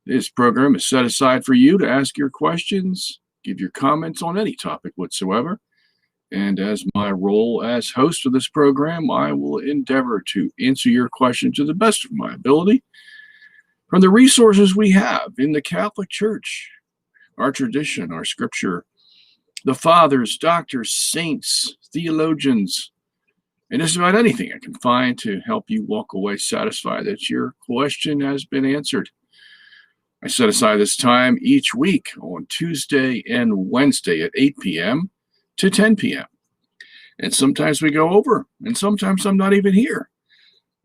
This program is set aside for you to ask your questions, give your comments on any topic whatsoever. And as my role as host of this program, I will endeavor to answer your question to the best of my ability from the resources we have in the Catholic Church, our tradition, our scripture, the fathers, doctors, saints, theologians, and just about anything I can find to help you walk away satisfied that your question has been answered. I set aside this time each week on Tuesday and Wednesday at 8 p.m. to 10 p.m. And sometimes we go over, and sometimes I'm not even here.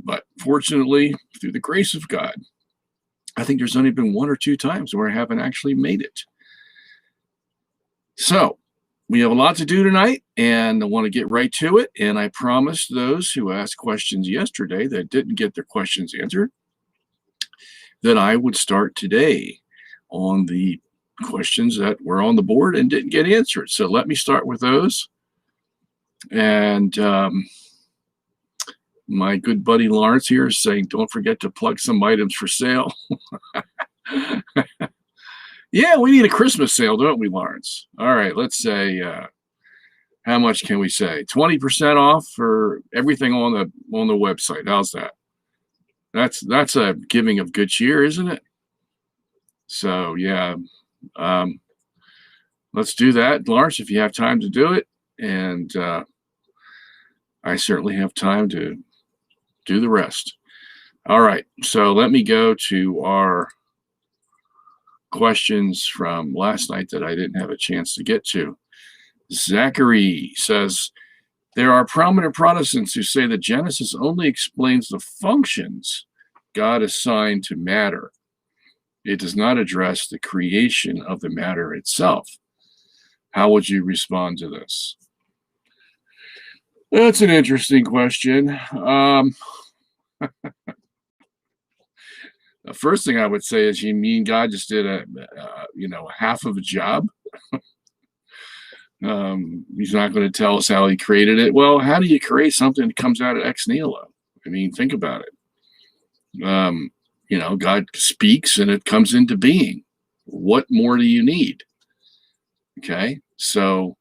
But fortunately, through the grace of God, I think there's only been 1 or 2 times where I haven't actually made it. So, we have a lot to do tonight, and I want to get right to it. And I promised those who asked questions yesterday that didn't get their questions answered that I would start today on the questions that were on the board and didn't get answered. So let me start with those. And my good buddy Lawrence here is saying, don't forget to plug some items for sale. Yeah, we need a Christmas sale, don't we, Lawrence? All right, let's say, how much can we say? 20% off for everything on the website. How's that? That's a giving of good cheer, isn't it? So yeah, let's do that, Lawrence, if you have time to do it. And I certainly have time to do the rest. All right, so let me go to our questions from last night that I didn't have a chance to get to. Zachary says, there are prominent Protestants who say that Genesis only explains the functions God assigned to matter. It does not address the creation of the matter itself. How would you respond to this? That's an interesting question. The first thing I would say is, you mean God just did a half of a job? He's not going to tell us how he created it. Well, how do you create something that comes out of ex nihilo? I mean, think about it. God speaks and it comes into being. What more do you need? Okay, so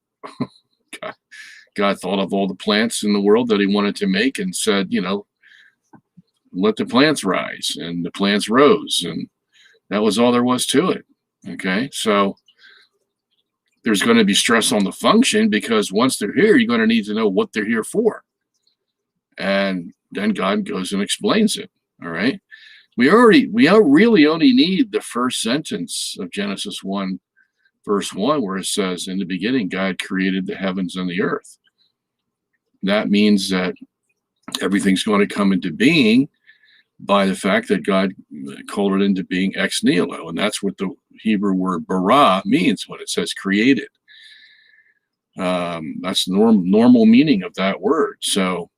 God thought of all the plants in the world that he wanted to make and said, let the plants rise, and the plants rose, and that was all there was to it. Okay, so there's going to be stress on the function, because once they're here, you're going to need to know what they're here for. And then God goes and explains it. All right. We really only need the first sentence of Genesis 1, verse 1, where it says, in the beginning, God created the heavens and the earth. That means that everything's going to come into being by the fact that God called it into being ex nihilo. And that's what the Hebrew word bara means when it says created. That's the normal meaning of that word. So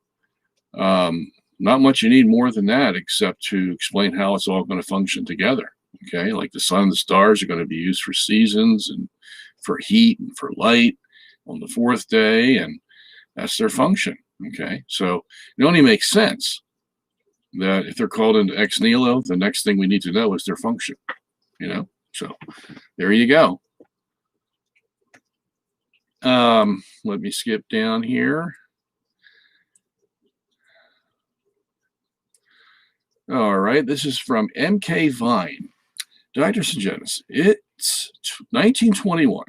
not much you need more than that, except to explain how it's all going to function together. Okay, like the sun and the stars are going to be used for seasons and for heat and for light on the 4th day, and that's their function. Okay, so it only makes sense that if they're called into ex nihilo, the next thing we need to know is their function. So there you go. Let me skip down here. All right, this is from MK Vine. Dr. Sungenis, it's 1921,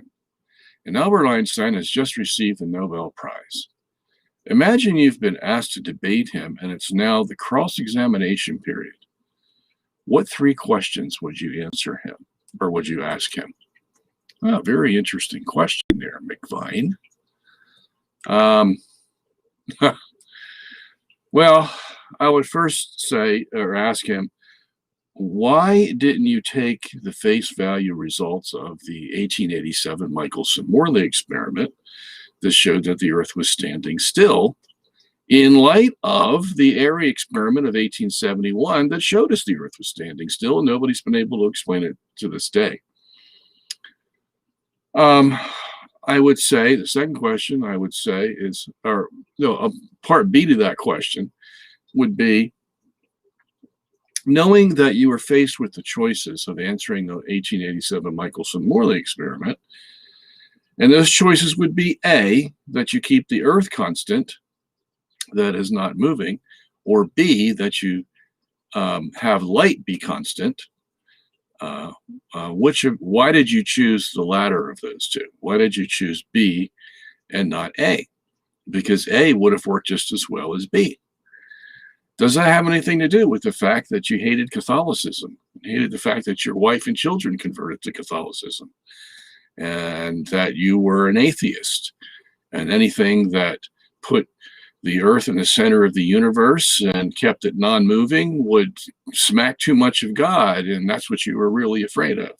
and Albert Einstein has just received the Nobel Prize. Imagine you've been asked to debate him, and it's now the cross-examination period. What 3 questions would you answer him, or would you ask him? Oh, very interesting question there, McVine. Well, I would first say, or ask him, why didn't you take the face value results of the 1887 Michelson-Morley experiment that showed that the Earth was standing still, in light of the Airy experiment of 1871 that showed us the Earth was standing still, and nobody's been able to explain it to this day? I would say the second question I would say is, part B to that question would be, knowing that you were faced with the choices of answering the 1887 Michelson-Morley experiment, and those choices would be A, that you keep the Earth constant, that is not moving, or B, that you have light be constant. Why did you choose the latter of those two? Why did you choose B and not A? Because A would have worked just as well as B. Does that have anything to do with the fact that you hated Catholicism, hated the fact that your wife and children converted to Catholicism, and that you were an atheist, and anything that put the Earth in the center of the universe and kept it non-moving would smack too much of God, and that's what you were really afraid of?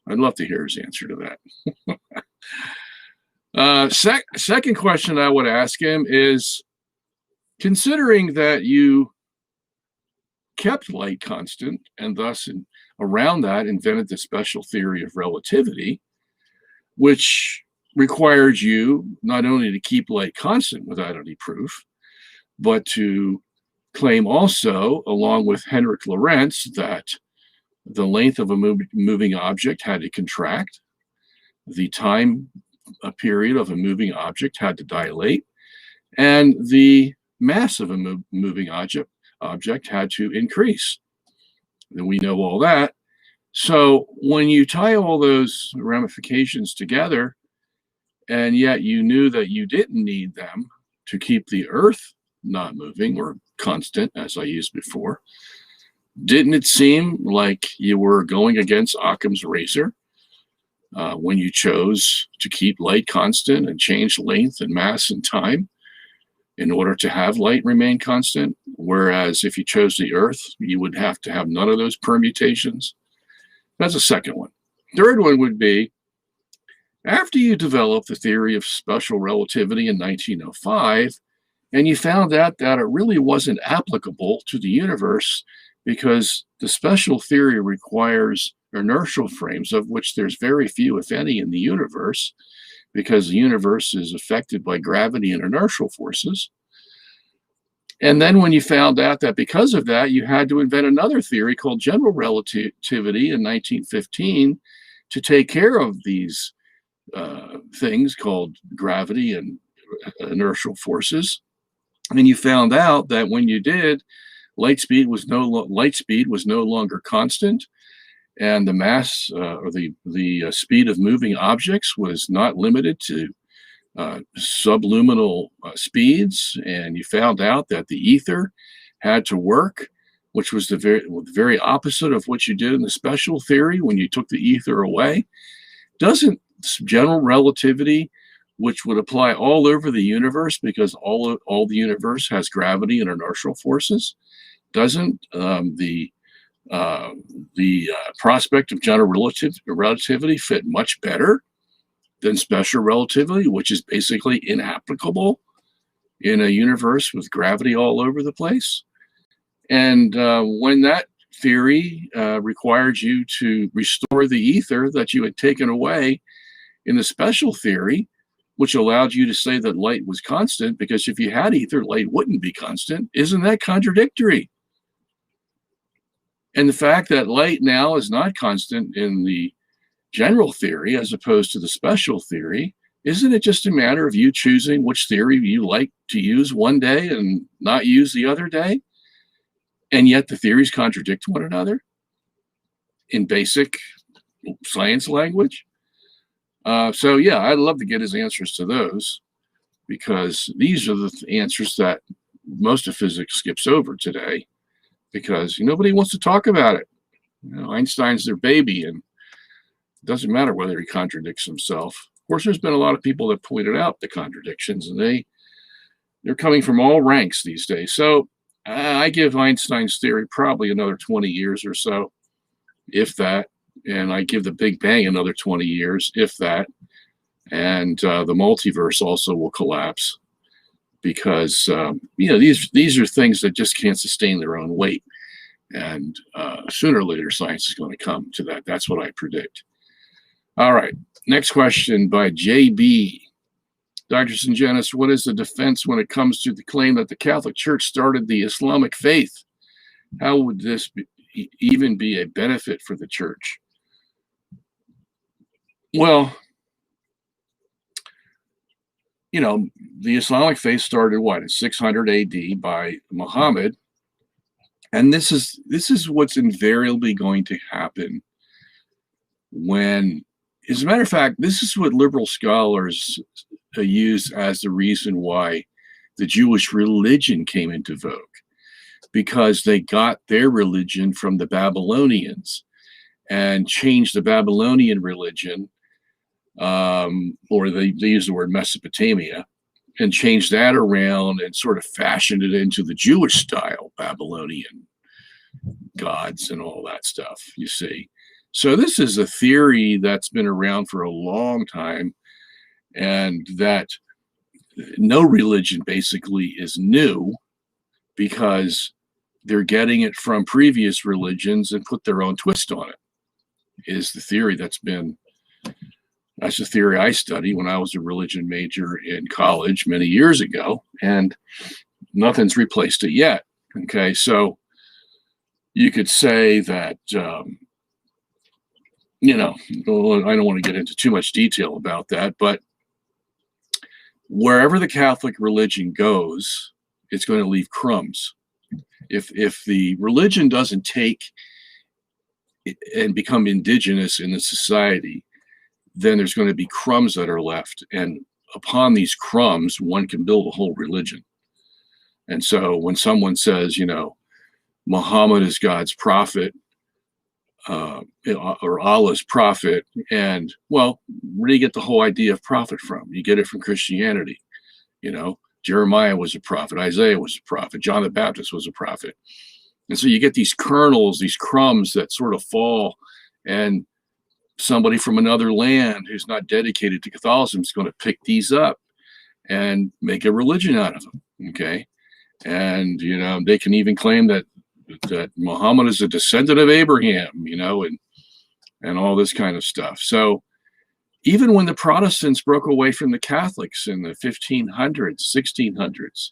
I'd love to hear his answer to that. Second question I would ask him is, considering that you kept light constant and thus around that invented the special theory of relativity, which required you not only to keep light constant without any proof, but to claim also, along with Henrik Lorentz, that the length of a moving object had to contract, the time period of a moving object had to dilate, and the mass of a moving object had to increase. And we know all that. So when you tie all those ramifications together, and yet you knew that you didn't need them to keep the Earth not moving or constant, as I used before, didn't it seem like you were going against Occam's razor when you chose to keep light constant and change length and mass and time in order to have light remain constant? Whereas if you chose the Earth, you would have to have none of those permutations. That's a second one. Third one would be, after you developed the theory of special relativity in 1905, and you found out that it really wasn't applicable to the universe because the special theory requires inertial frames, of which there's very few, if any, in the universe, because the universe is affected by gravity and inertial forces. And then when you found out that because of that, you had to invent another theory called general relativity in 1915 to take care of these things called gravity and inertial forces. And you found out that when you did, light speed was no longer constant, and the mass or the speed of moving objects was not limited to subluminal speeds. And you found out that the ether had to work, which was the very opposite of what you did in the special theory when you took the ether away. Doesn't general relativity, which would apply all over the universe because all the universe has gravity and inertial forces, doesn't the prospect of general relativity fit much better than special relativity, which is basically inapplicable in a universe with gravity all over the place? And when that theory required you to restore the ether that you had taken away in the special theory, which allowed you to say that light was constant, because if you had ether, light wouldn't be constant, isn't that contradictory? And the fact that light now is not constant in the general theory as opposed to the special theory, isn't it just a matter of you choosing which theory you like to use one day and not use the other day? And yet the theories contradict one another in basic science language. So yeah, I'd love to get his answers to those, because these are the answers that most of physics skips over today, because nobody wants to talk about it. Einstein's their baby, and it doesn't matter whether he contradicts himself. Of course, there's been a lot of people that pointed out the contradictions, and they're coming from all ranks these days. So I give Einstein's theory probably another 20 years or so, if that. And I give the Big Bang another 20 years, if that. And the multiverse also will collapse, because these are things that just can't sustain their own weight. And sooner or later, science is going to come to that. That's what I predict. All right. Next question by JB. Dr. Sungenis, what is the defense when it comes to the claim that the Catholic Church started the Islamic faith? How would this even be a benefit for the church? Well, the Islamic faith started what in 600 AD by Muhammad, and this is what's invariably going to happen when, as a matter of fact, this is what liberal scholars use as the reason why the Jewish religion came into vogue, because they got their religion from the Babylonians and changed the Babylonian religion, or they use the word Mesopotamia, and changed that around and sort of fashioned it into the Jewish style Babylonian gods and all that stuff, you see. So this is a theory that's been around for a long time, and that no religion basically is new because they're getting it from previous religions and put their own twist on it, is the theory that's the theory I studied when I was a religion major in college many years ago, and nothing's replaced it yet. Okay, so you could say that, I don't want to get into too much detail about that, but wherever the Catholic religion goes, it's going to leave crumbs. If the religion doesn't take and become indigenous in the society, then there's going to be crumbs that are left. And upon these crumbs, one can build a whole religion. And so when someone says, Muhammad is God's prophet, or Allah's prophet, and well, where do you get the whole idea of prophet from? You get it from Christianity. Jeremiah was a prophet, Isaiah was a prophet, John the Baptist was a prophet. And so you get these kernels, these crumbs that sort of fall, and somebody from another land who's not dedicated to Catholicism is going to pick these up and make a religion out of them. Okay. And, they can even claim that Muhammad is a descendant of Abraham, and all this kind of stuff. So even when the Protestants broke away from the Catholics in the 1500s, 1600s,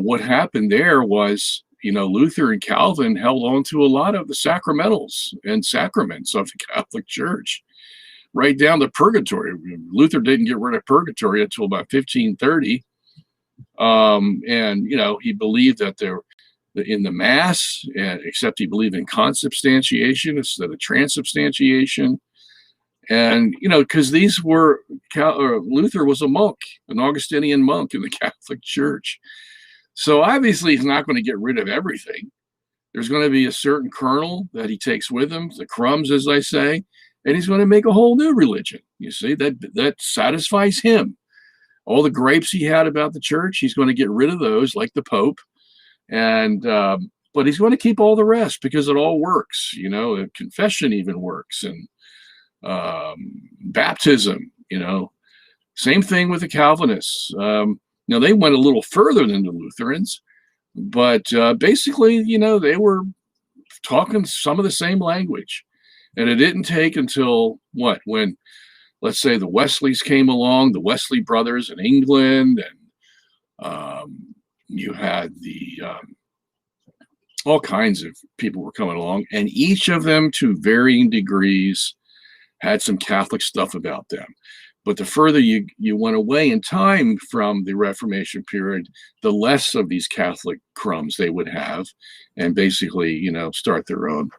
what happened there was, Luther and Calvin held on to a lot of the sacramentals and sacraments of the Catholic Church, right down to purgatory. Luther didn't get rid of purgatory until about 1530. And, he believed that in the Mass, except he believed in consubstantiation instead of transubstantiation. And, because Luther was a monk, an Augustinian monk in the Catholic Church. So obviously he's not going to get rid of everything. There's going to be a certain kernel that he takes with him, the crumbs, as I say, and he's going to make a whole new religion. You see, that satisfies him. All the gripes he had about the church, he's going to get rid of those, like the Pope. And but he's going to keep all the rest because it all works. Confession even works, and baptism. Same thing with the Calvinists. Now they went a little further than the Lutherans, but basically, they were talking some of the same language. And it didn't take until when, let's say, the Wesleys came along, the Wesley brothers in England, and you had all kinds of people were coming along, and each of them, to varying degrees, had some Catholic stuff about them. But the further you went away in time from the Reformation period, the less of these Catholic crumbs they would have, and basically, start their own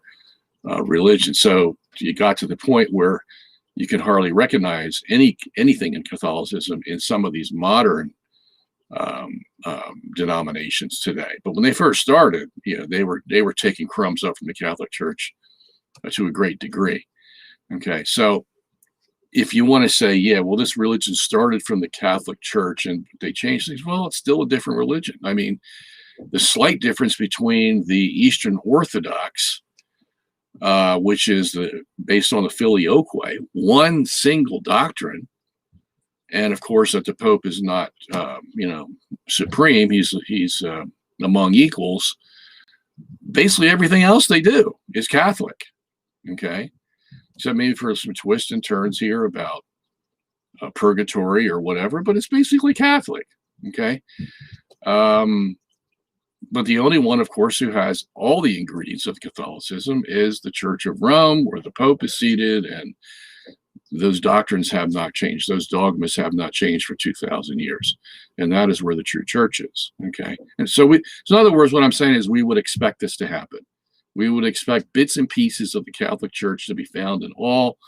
religion. So you got to the point where you can hardly recognize anything in Catholicism in some of these modern denominations today. But when they first started, they were taking crumbs up from the Catholic Church to a great degree. Okay, so if you want to say, yeah, well, this religion started from the Catholic Church and they changed things, well, it's still a different religion. I mean, the slight difference between the Eastern Orthodox, which is based on the filioque, one single doctrine, and of course that the Pope is not, supreme. He's among equals. Basically, everything else they do is Catholic. Okay. Except maybe for some twists and turns here about purgatory or whatever, but it's basically Catholic. Okay. But the only one, of course, who has all the ingredients of Catholicism is the Church of Rome, where the Pope is seated, and those doctrines have not changed. Those dogmas have not changed for 2,000 years. And that is where the true church is. Okay. And so in other words, what I'm saying is we would expect this to happen. We would expect bits and pieces of the Catholic Church to be found in all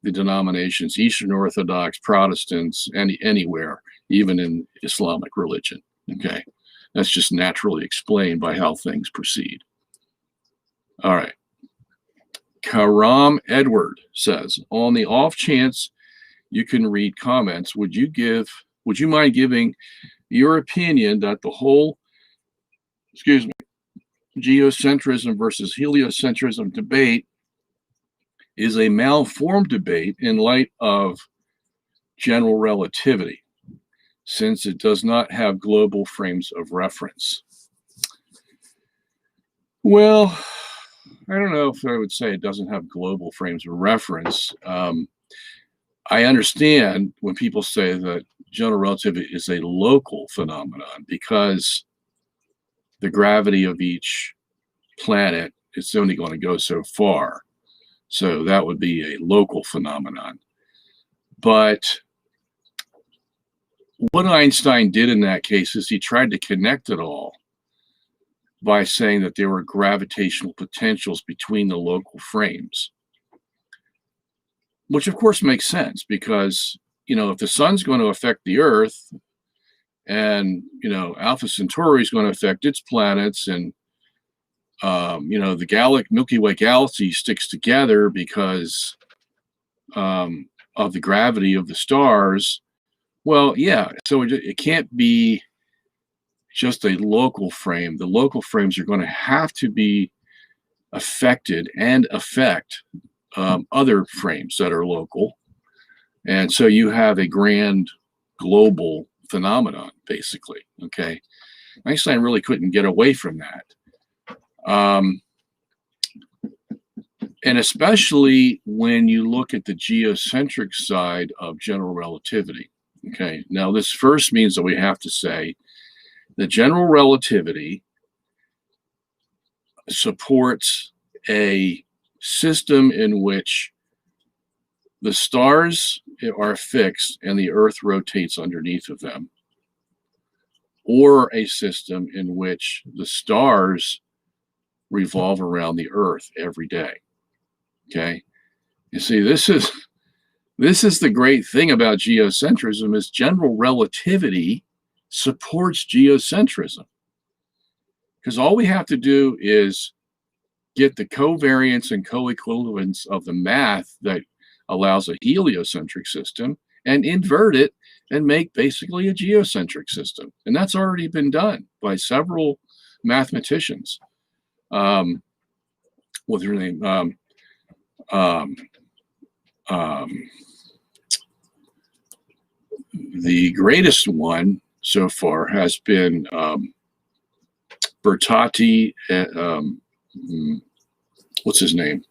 the denominations, Eastern Orthodox, Protestants, anywhere, even in Islamic religion. Okay. That's just naturally explained by how things proceed. All right. Karam Edward says, on the off chance you can read comments, would you mind giving your opinion that the whole, geocentrism versus heliocentrism debate is a malformed debate in light of general relativity, since it does not have global frames of reference? Well, I don't know if I would say it doesn't have global frames of reference. I understand when people say that general relativity is a local phenomenon because the gravity of each planet is only going to go so far. So that would be a local phenomenon. But what Einstein did in that case is he tried to connect it all by saying that there were gravitational potentials between the local frames, which of course makes sense because, if the sun's going to affect the Earth and, Alpha Centauri is going to affect its planets and, the Milky Way galaxy sticks together because of the gravity of the stars. Well, yeah, so it can't be just a local frame. The local frames are going to have to be affected and affect other frames that are local. And so you have a grand global phenomenon, basically. Okay. Einstein really couldn't get away from that. And especially when you look at the geocentric side of general relativity. Okay. Now, this first means that we have to say that general relativity supports a system in which the stars are fixed and the Earth rotates underneath of them, or a system in which the stars revolve around the Earth every day. Okay. You see, this is the great thing about geocentrism is general relativity supports geocentrism. Because all we have to do is get the covariance and coequivalence of the math that allows a heliocentric system and invert it and make basically a geocentric system. And that's already been done by several mathematicians. What's her name? The greatest one so far has been Bertotti. What's his name?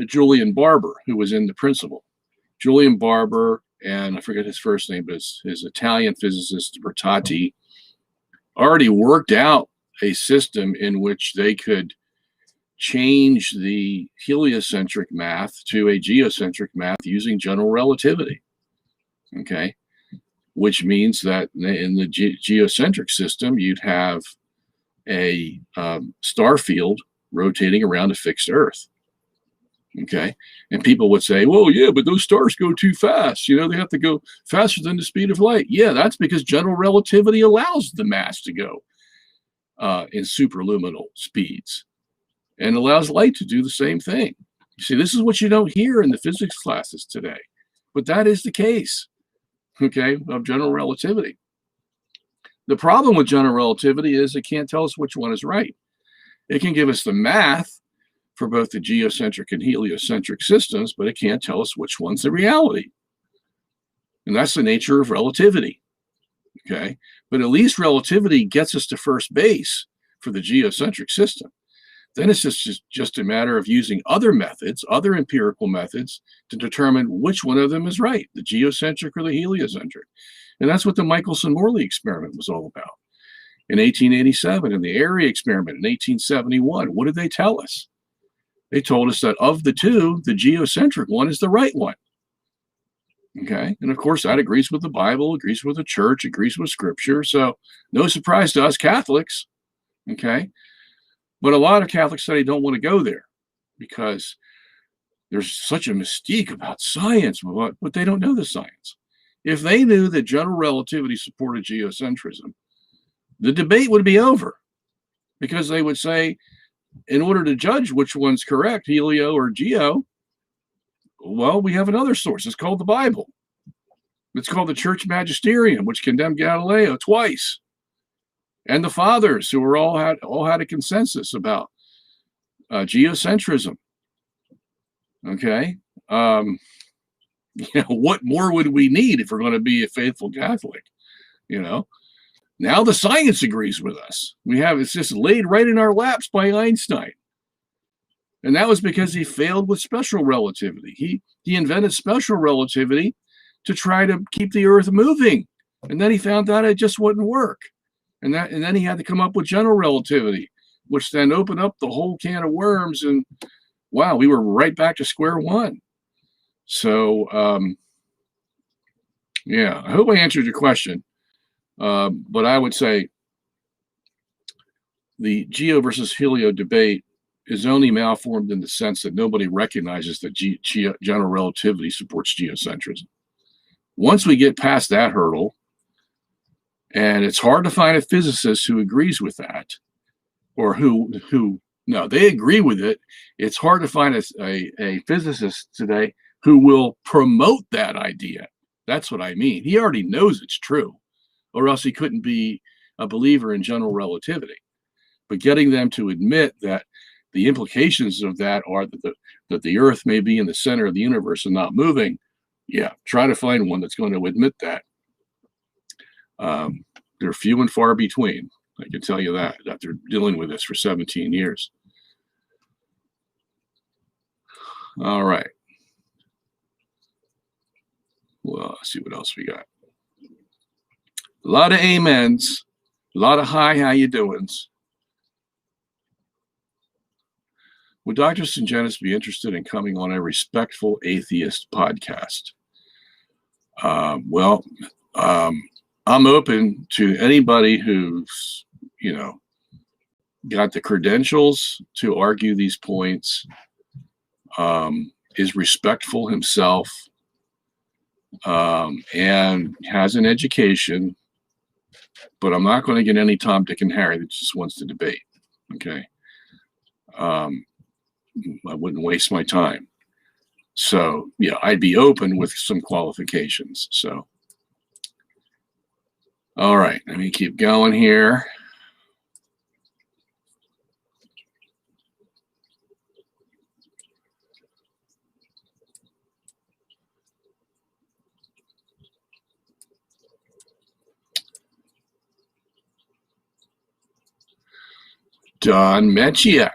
Julian Barber, who was in The Principle. Julian Barber, and I forget his first name, but his Italian physicist Bertotti already worked out a system in which they could change the heliocentric math to a geocentric math using general relativity. Okay. Which means that in the geocentric system, you'd have a star field rotating around a fixed Earth. Okay. And people would say, well, yeah, but those stars go too fast. They have to go faster than the speed of light. Yeah, that's because general relativity allows the mass to go in superluminal speeds and allows light to do the same thing. You see, this is what you don't hear in the physics classes today, but that is the case, okay, of general relativity. The problem with general relativity is it can't tell us which one is right. It can give us the math for both the geocentric and heliocentric systems, but it can't tell us which one's the reality. And that's the nature of relativity, okay? But at least relativity gets us to first base for the geocentric system. Then it's just a matter of using other methods, other empirical methods, to determine which one of them is right, the geocentric or the heliocentric. And that's what the Michelson-Morley experiment was all about. In 1887, in the area experiment in 1871, what did they tell us? They told us that of the two, the geocentric one is the right one. Okay, and of course that agrees with the Bible, agrees with the church, agrees with Scripture. So no surprise to us Catholics. Okay, but a lot of Catholics say they don't want to go there because there's such a mystique about science, but they don't know the science. If they knew that general relativity supported geocentrism, the debate would be over, because they would say, in order to judge which one's correct, helio or geo, well, we have another source. It's called the Bible. It's called the Church Magisterium, which condemned Galileo twice, and the Fathers, who were all had a consensus about geocentrism. Okay, what more would we need if we're going to be a faithful Catholic? Now the science agrees with us. It's just laid right in our laps by Einstein. And that was because he failed with special relativity. He invented special relativity to try to keep the Earth moving. And then he found out it just wouldn't work. And then he had to come up with general relativity, which then opened up the whole can of worms. And wow, we were right back to square one. So, yeah, I hope I answered your question. But I would say the geo versus helio debate is only malformed in the sense that nobody recognizes that general relativity supports geocentrism. Once we get past that hurdle, and it's hard to find a physicist who agrees with that, or no, they agree with it. It's hard to find a physicist today who will promote that idea. That's what I mean. He already knows it's true, or else he couldn't be a believer in general relativity. But getting them to admit that the implications of that are that the Earth may be in the center of the universe and not moving, yeah, try to find one that's going to admit that. They're few and far between. I can tell you that after dealing with this for 17 years. All right. Well, let's see what else we got. A lot of amens, a lot of hi, how you doings. Would Dr. Sungenis be interested in coming on a respectful atheist podcast? Well, I'm open to anybody who's, got the credentials to argue these points, is respectful himself, and has an education, but I'm not going to get any Tom, Dick, and Harry that just wants to debate. Okay. I wouldn't waste my time. So yeah, I'd be open with some qualifications. So, all right, let me keep going here. Don Mechia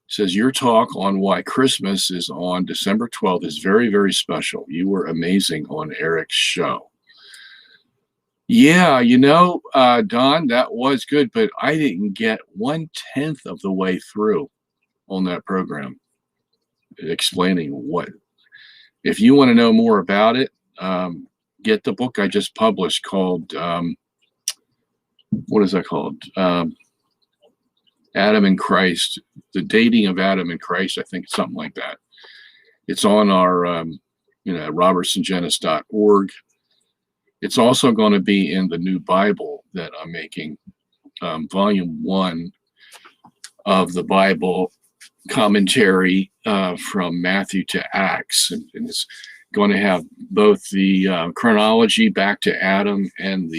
says, your talk on why Christmas is on December 12th is very, very special. You were amazing on Eric's show. Yeah, Don, that was good, but I didn't get 1/10 of the way through on that program explaining what. If you want to know more about it, get the book I just published called, what is that called? Adam and Christ, the dating of Adam and Christ, I think something like that. It's on our, robertsongenis.org. It's also going to be in the new Bible that I'm making, volume 1 of the Bible commentary from Matthew to Acts. And it's going to have both the chronology back to Adam and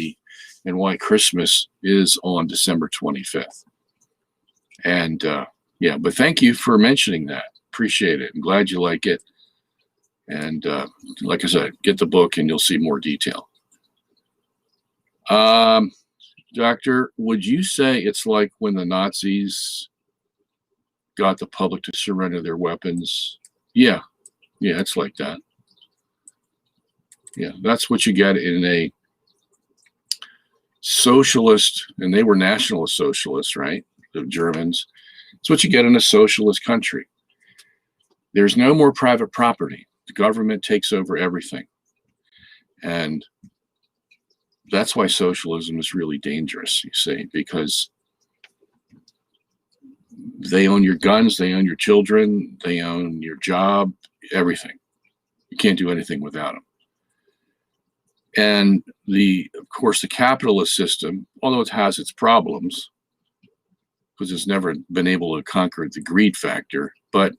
why Christmas is on December 25th. And yeah, but thank you for mentioning that. Appreciate it. I'm glad you like it. And like I said, get the book and you'll see more detail. Doctor, would you say it's like when the Nazis got the public to surrender their weapons? Yeah, it's like that. Yeah, that's what you get in a socialist, and they were nationalist socialists, right? The Germans. It's what you get in a socialist country. There's no more private property. The government takes over everything. And that's why socialism is really dangerous, you see, because they own your guns, they own your children, they own your job, everything. You can't do anything without them. And of course, the capitalist system, although it has its problems, because it's never been able to conquer the greed factor, but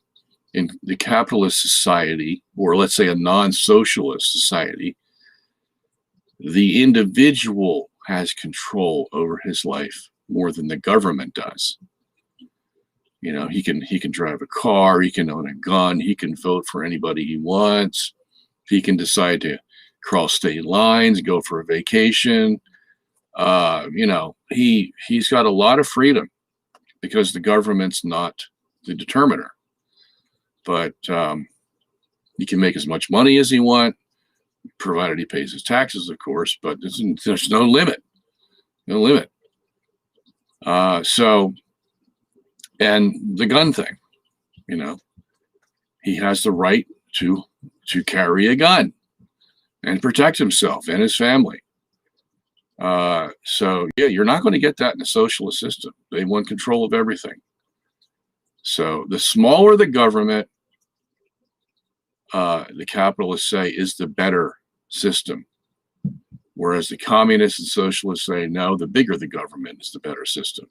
in the capitalist society, or let's say a non-socialist society, the individual has control over his life more than the government does. You know, he can drive a car, he can own a gun, he can vote for anybody he wants, he can decide to cross state lines, go for a vacation. You know, he's got a lot of freedom because the government's not the determiner. But he can make as much money as he wants, provided he pays his taxes, of course, but there's no limit. No limit. So, and the gun thing, you know, he has the right to carry a gun and protect himself and his family. So, yeah, you're not going to get that in a socialist system. They want control of everything. So the smaller the government, the capitalists say, is the better system. Whereas the communists and socialists say, no, the bigger the government is the better system.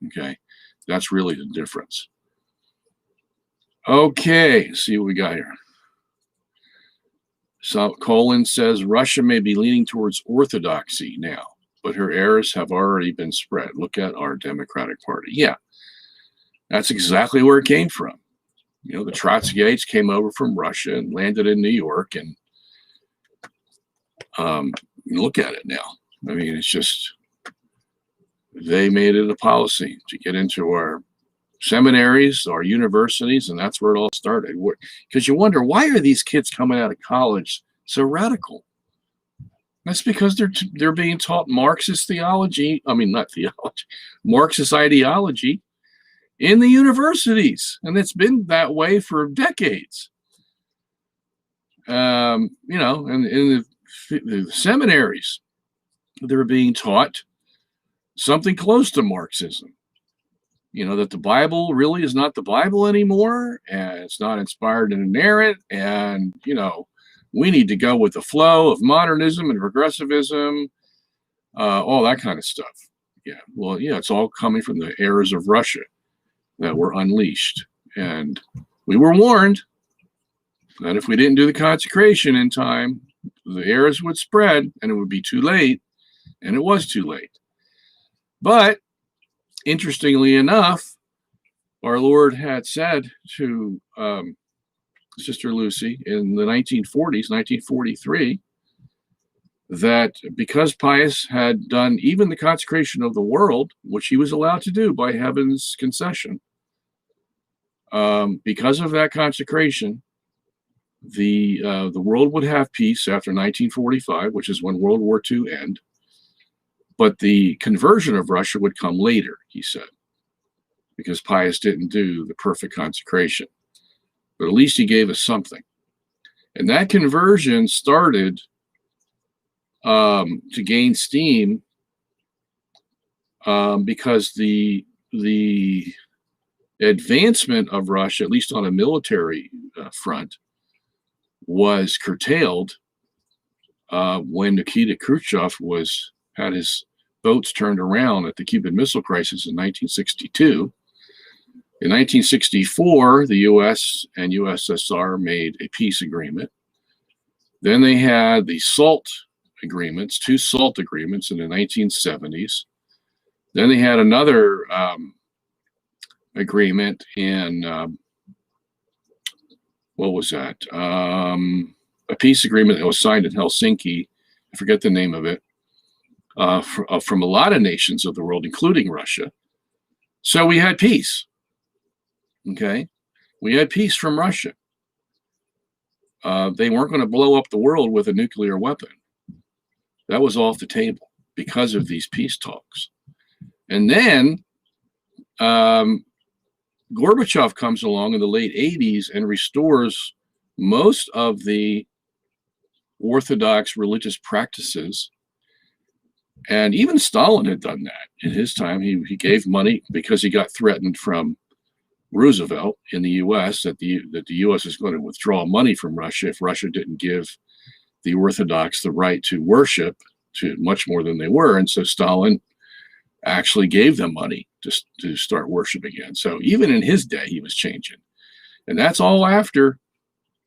Okay, that's really the difference. Okay, see what we got here. So Colin says Russia may be leaning towards orthodoxy now, but her errors have already been spread. Look at our Democratic Party. Yeah, that's exactly where it came from. You know, the Trotskyites came over from Russia and landed in New York, and look at it now. I mean, it's just, they made it a policy to get into our seminaries, our universities, and that's where it all started. Because you wonder, why are these kids coming out of college so radical? That's because they're being taught Marxist theology. I mean, not theology, Marxist ideology in the universities, and it's been that way for decades. You know, and in the seminaries, they're being taught something close to Marxism. You know, that the Bible really is not the Bible anymore, and it's not inspired and inerrant, and, you know, we need to go with the flow of modernism and progressivism, all that kind of stuff. Yeah, well, yeah, it's all coming from the errors of Russia that were unleashed. And we were warned that if we didn't do the consecration in time, the errors would spread and it would be too late. And it was too late. But interestingly enough, our Lord had said to Sister Lucy in the 1940s, 1943, that because Pius had done even the consecration of the world, which he was allowed to do by heaven's concession, because of that consecration, the world would have peace after 1945, which is when World War II ended. But the conversion of Russia would come later, he said, because Pius didn't do the perfect consecration. But at least he gave us something. And that conversion started to gain steam because the advancement of Russia, at least on a military front, was curtailed when Nikita Khrushchev had his boats turned around at the Cuban Missile Crisis in 1962. In 1964, the U.S. and USSR made a peace agreement. Then they had the SALT agreements, 2 SALT agreements in the 1970s. Then they had another agreement in, what was that? A peace agreement that was signed in Helsinki. I forget the name of it. From a lot of nations of the world, including Russia. So we had peace. Okay, we had peace from Russia. they weren't going to blow up the world with a nuclear weapon. That was off the table because of these peace talks. And then Gorbachev comes along in the late 80s and restores most of the Orthodox religious practices. And even Stalin had done that in his time. He gave money because he got threatened from Roosevelt in the U.S. that the U.S. is going to withdraw money from Russia if Russia didn't give the Orthodox the right to worship to much more than they were. And so Stalin actually gave them money to start worship again. So even in his day, he was changing. And that's all after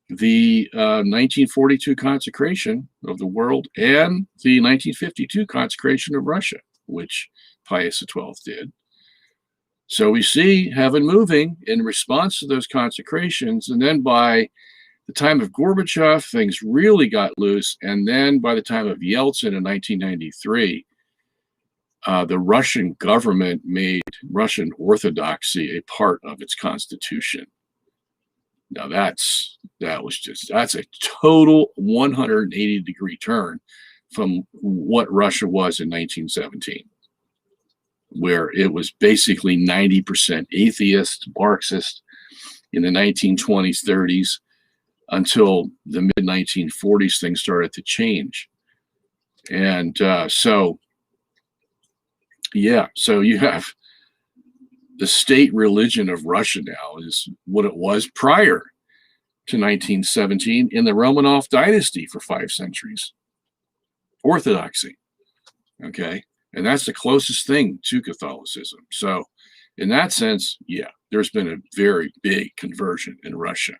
the 1942 consecration of the world and the 1952 consecration of Russia, which Pius XII did. So we see heaven moving in response to those consecrations. And then by the time of Gorbachev, things really got loose. And then by the time of Yeltsin in 1993, the Russian government made Russian Orthodoxy a part of its constitution. Now that's a total 180-degree turn from what Russia was in 1917, where it was basically 90% atheist, Marxist in the 1920s, 30s, until the mid-1940s, things started to change. And so you have the state religion of Russia now is what it was prior to 1917 in the Romanov dynasty for 5 centuries. Orthodoxy, okay? And that's the closest thing to Catholicism. So in that sense, yeah, there's been a very big conversion in Russia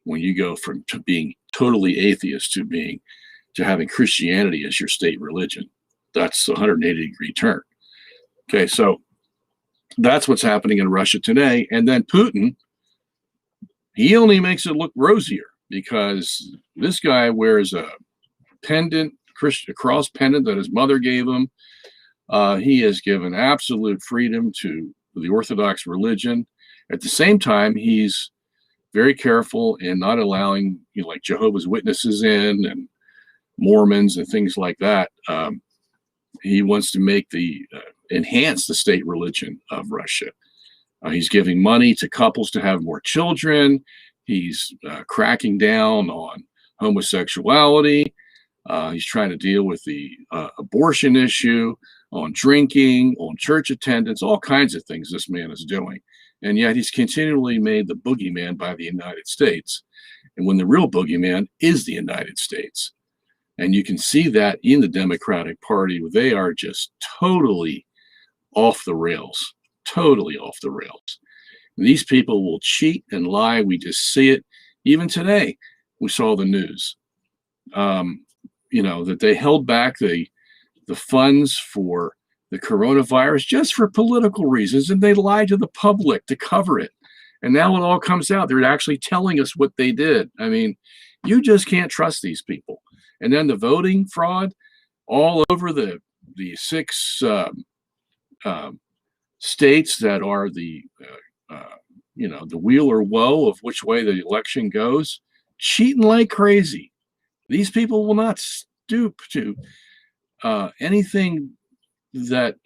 when you go from being totally atheist to having Christianity as your state religion. That's a 180-degree turn. Okay, so that's what's happening in Russia today. And then Putin, he only makes it look rosier because this guy wears a pendant, a cross pendant that his mother gave him. He has given absolute freedom to the Orthodox religion. At the same time, he's very careful in not allowing, like Jehovah's Witnesses in and Mormons and things like that. He wants to enhance the state religion of Russia. He's giving money to couples to have more children. He's cracking down on homosexuality. He's trying to deal with the abortion issue, on drinking, on church attendance, all kinds of things this man is doing. And yet he's continually made the boogeyman by the United States. And when the real boogeyman is the United States. And you can see that in the Democratic Party, where they are just totally off the rails, totally off the rails. And these people will cheat and lie. We just see it. Even today, we saw the news, that they held back the funds for the coronavirus just for political reasons, and they lied to the public to cover it. And now it all comes out. They're actually telling us what they did. I mean, you just can't trust these people. And then the voting fraud all over the 6 states that are the wheel or woe of which way the election goes, cheating like crazy. These people will not stoop to anything that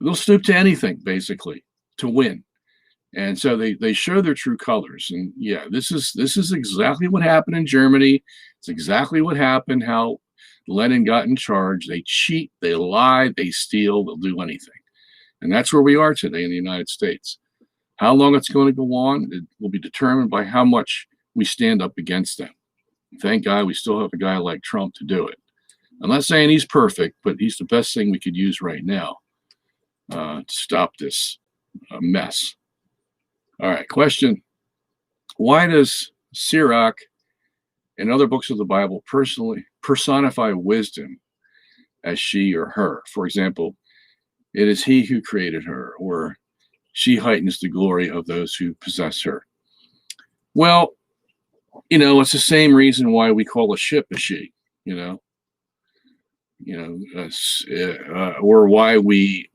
they'll stoop to anything basically to win. And so they show their true colors. And yeah, this is exactly what happened in Germany. It's exactly what happened, how Lenin got in charge. They cheat, they lie, they steal, they'll do anything. And that's where we are today in the United States. How long it's going to go on, it will be determined by how much we stand up against them. Thank God we still have a guy like Trump to do it. I'm not saying he's perfect, but he's the best thing we could use right now to stop this mess. All right, question. Why does Sirach and other books of the Bible personify wisdom as she or her? For example, it is he who created her, or she heightens the glory of those who possess her. Well, it's the same reason why we call a ship a she, or why we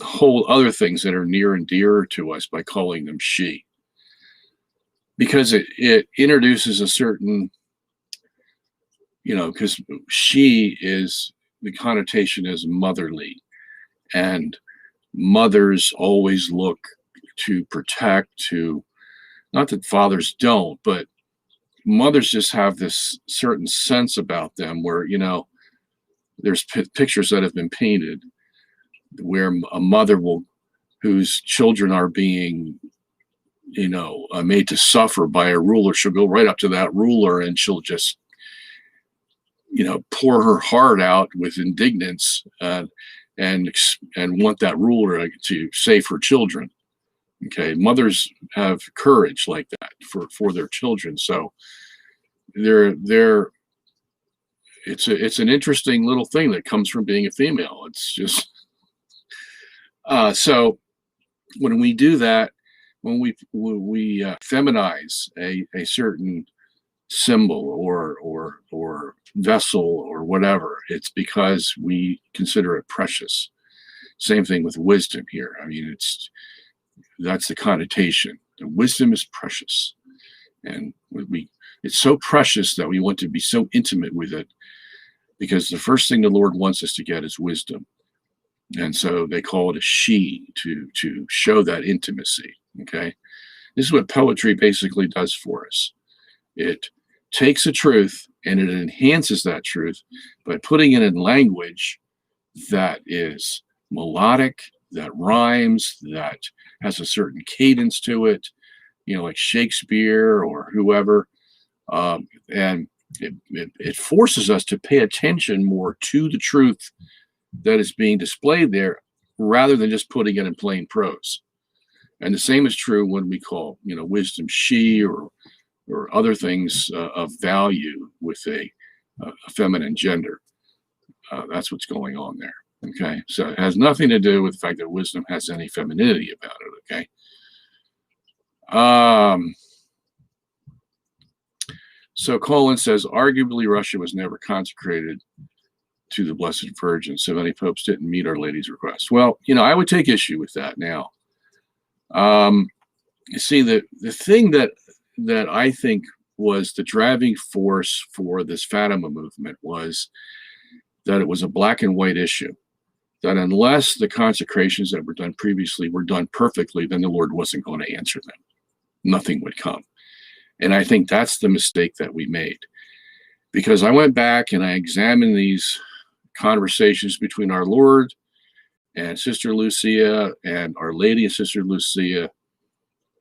hold other things that are near and dear to us by calling them she. because it introduces a certain, because she is, the connotation is motherly, and mothers always look to protect, not that fathers don't, but mothers just have this certain sense about them where, there's pictures that have been painted where a mother whose children are being, made to suffer by a ruler, she'll go right up to that ruler and she'll just, pour her heart out with indignance, and want that ruler to save her children. Okay, mothers have courage like that for their children. So it's an interesting little thing that comes from being a female. It's just so when we do that, when we feminize a certain symbol or vessel or whatever, it's because we consider it precious. Same thing with wisdom here. I mean, that's the connotation. The wisdom is precious, and it's so precious that we want to be so intimate with it, because the first thing the Lord wants us to get is wisdom. And so they call it a she to show that intimacy. Okay, this is what poetry basically does for us. It takes a truth and it enhances that truth by putting it in language that is melodic, that rhymes, that has a certain cadence to it, like Shakespeare or whoever. And it forces us to pay attention more to the truth that is being displayed there, rather than just putting it in plain prose. And the same is true when we call, wisdom she, or other things of value with a feminine gender. That's what's going on there. Okay, so it has nothing to do with the fact that wisdom has any femininity about it. Okay. So Colin says, arguably Russia was never consecrated to the Blessed Virgin, so many popes didn't meet Our Lady's request. Well, I would take issue with that now. You see, the thing that I think was the driving force for this Fatima movement was that it was a black and white issue. That unless the consecrations that were done previously were done perfectly, then the Lord wasn't going to answer them. Nothing would come. And I think that's the mistake that we made. Because I went back and I examined these conversations between our Lord and Sister Lucia and Our Lady and Sister Lucia.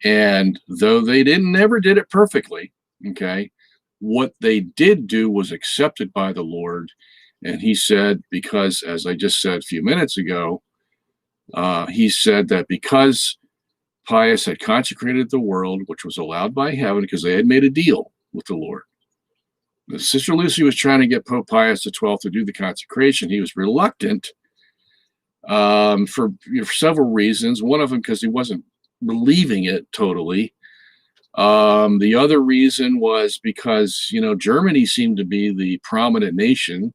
And though they never did it perfectly, okay, what they did do was accepted by the Lord. And he said, because, as I just said a few minutes ago, he said that because Pius had consecrated the world, which was allowed by heaven, because they had made a deal with the Lord. Sister Lucy was trying to get Pope Pius XII to do the consecration. He was reluctant for several reasons. One of them because he wasn't believing it totally. The other reason was because, Germany seemed to be the prominent nation,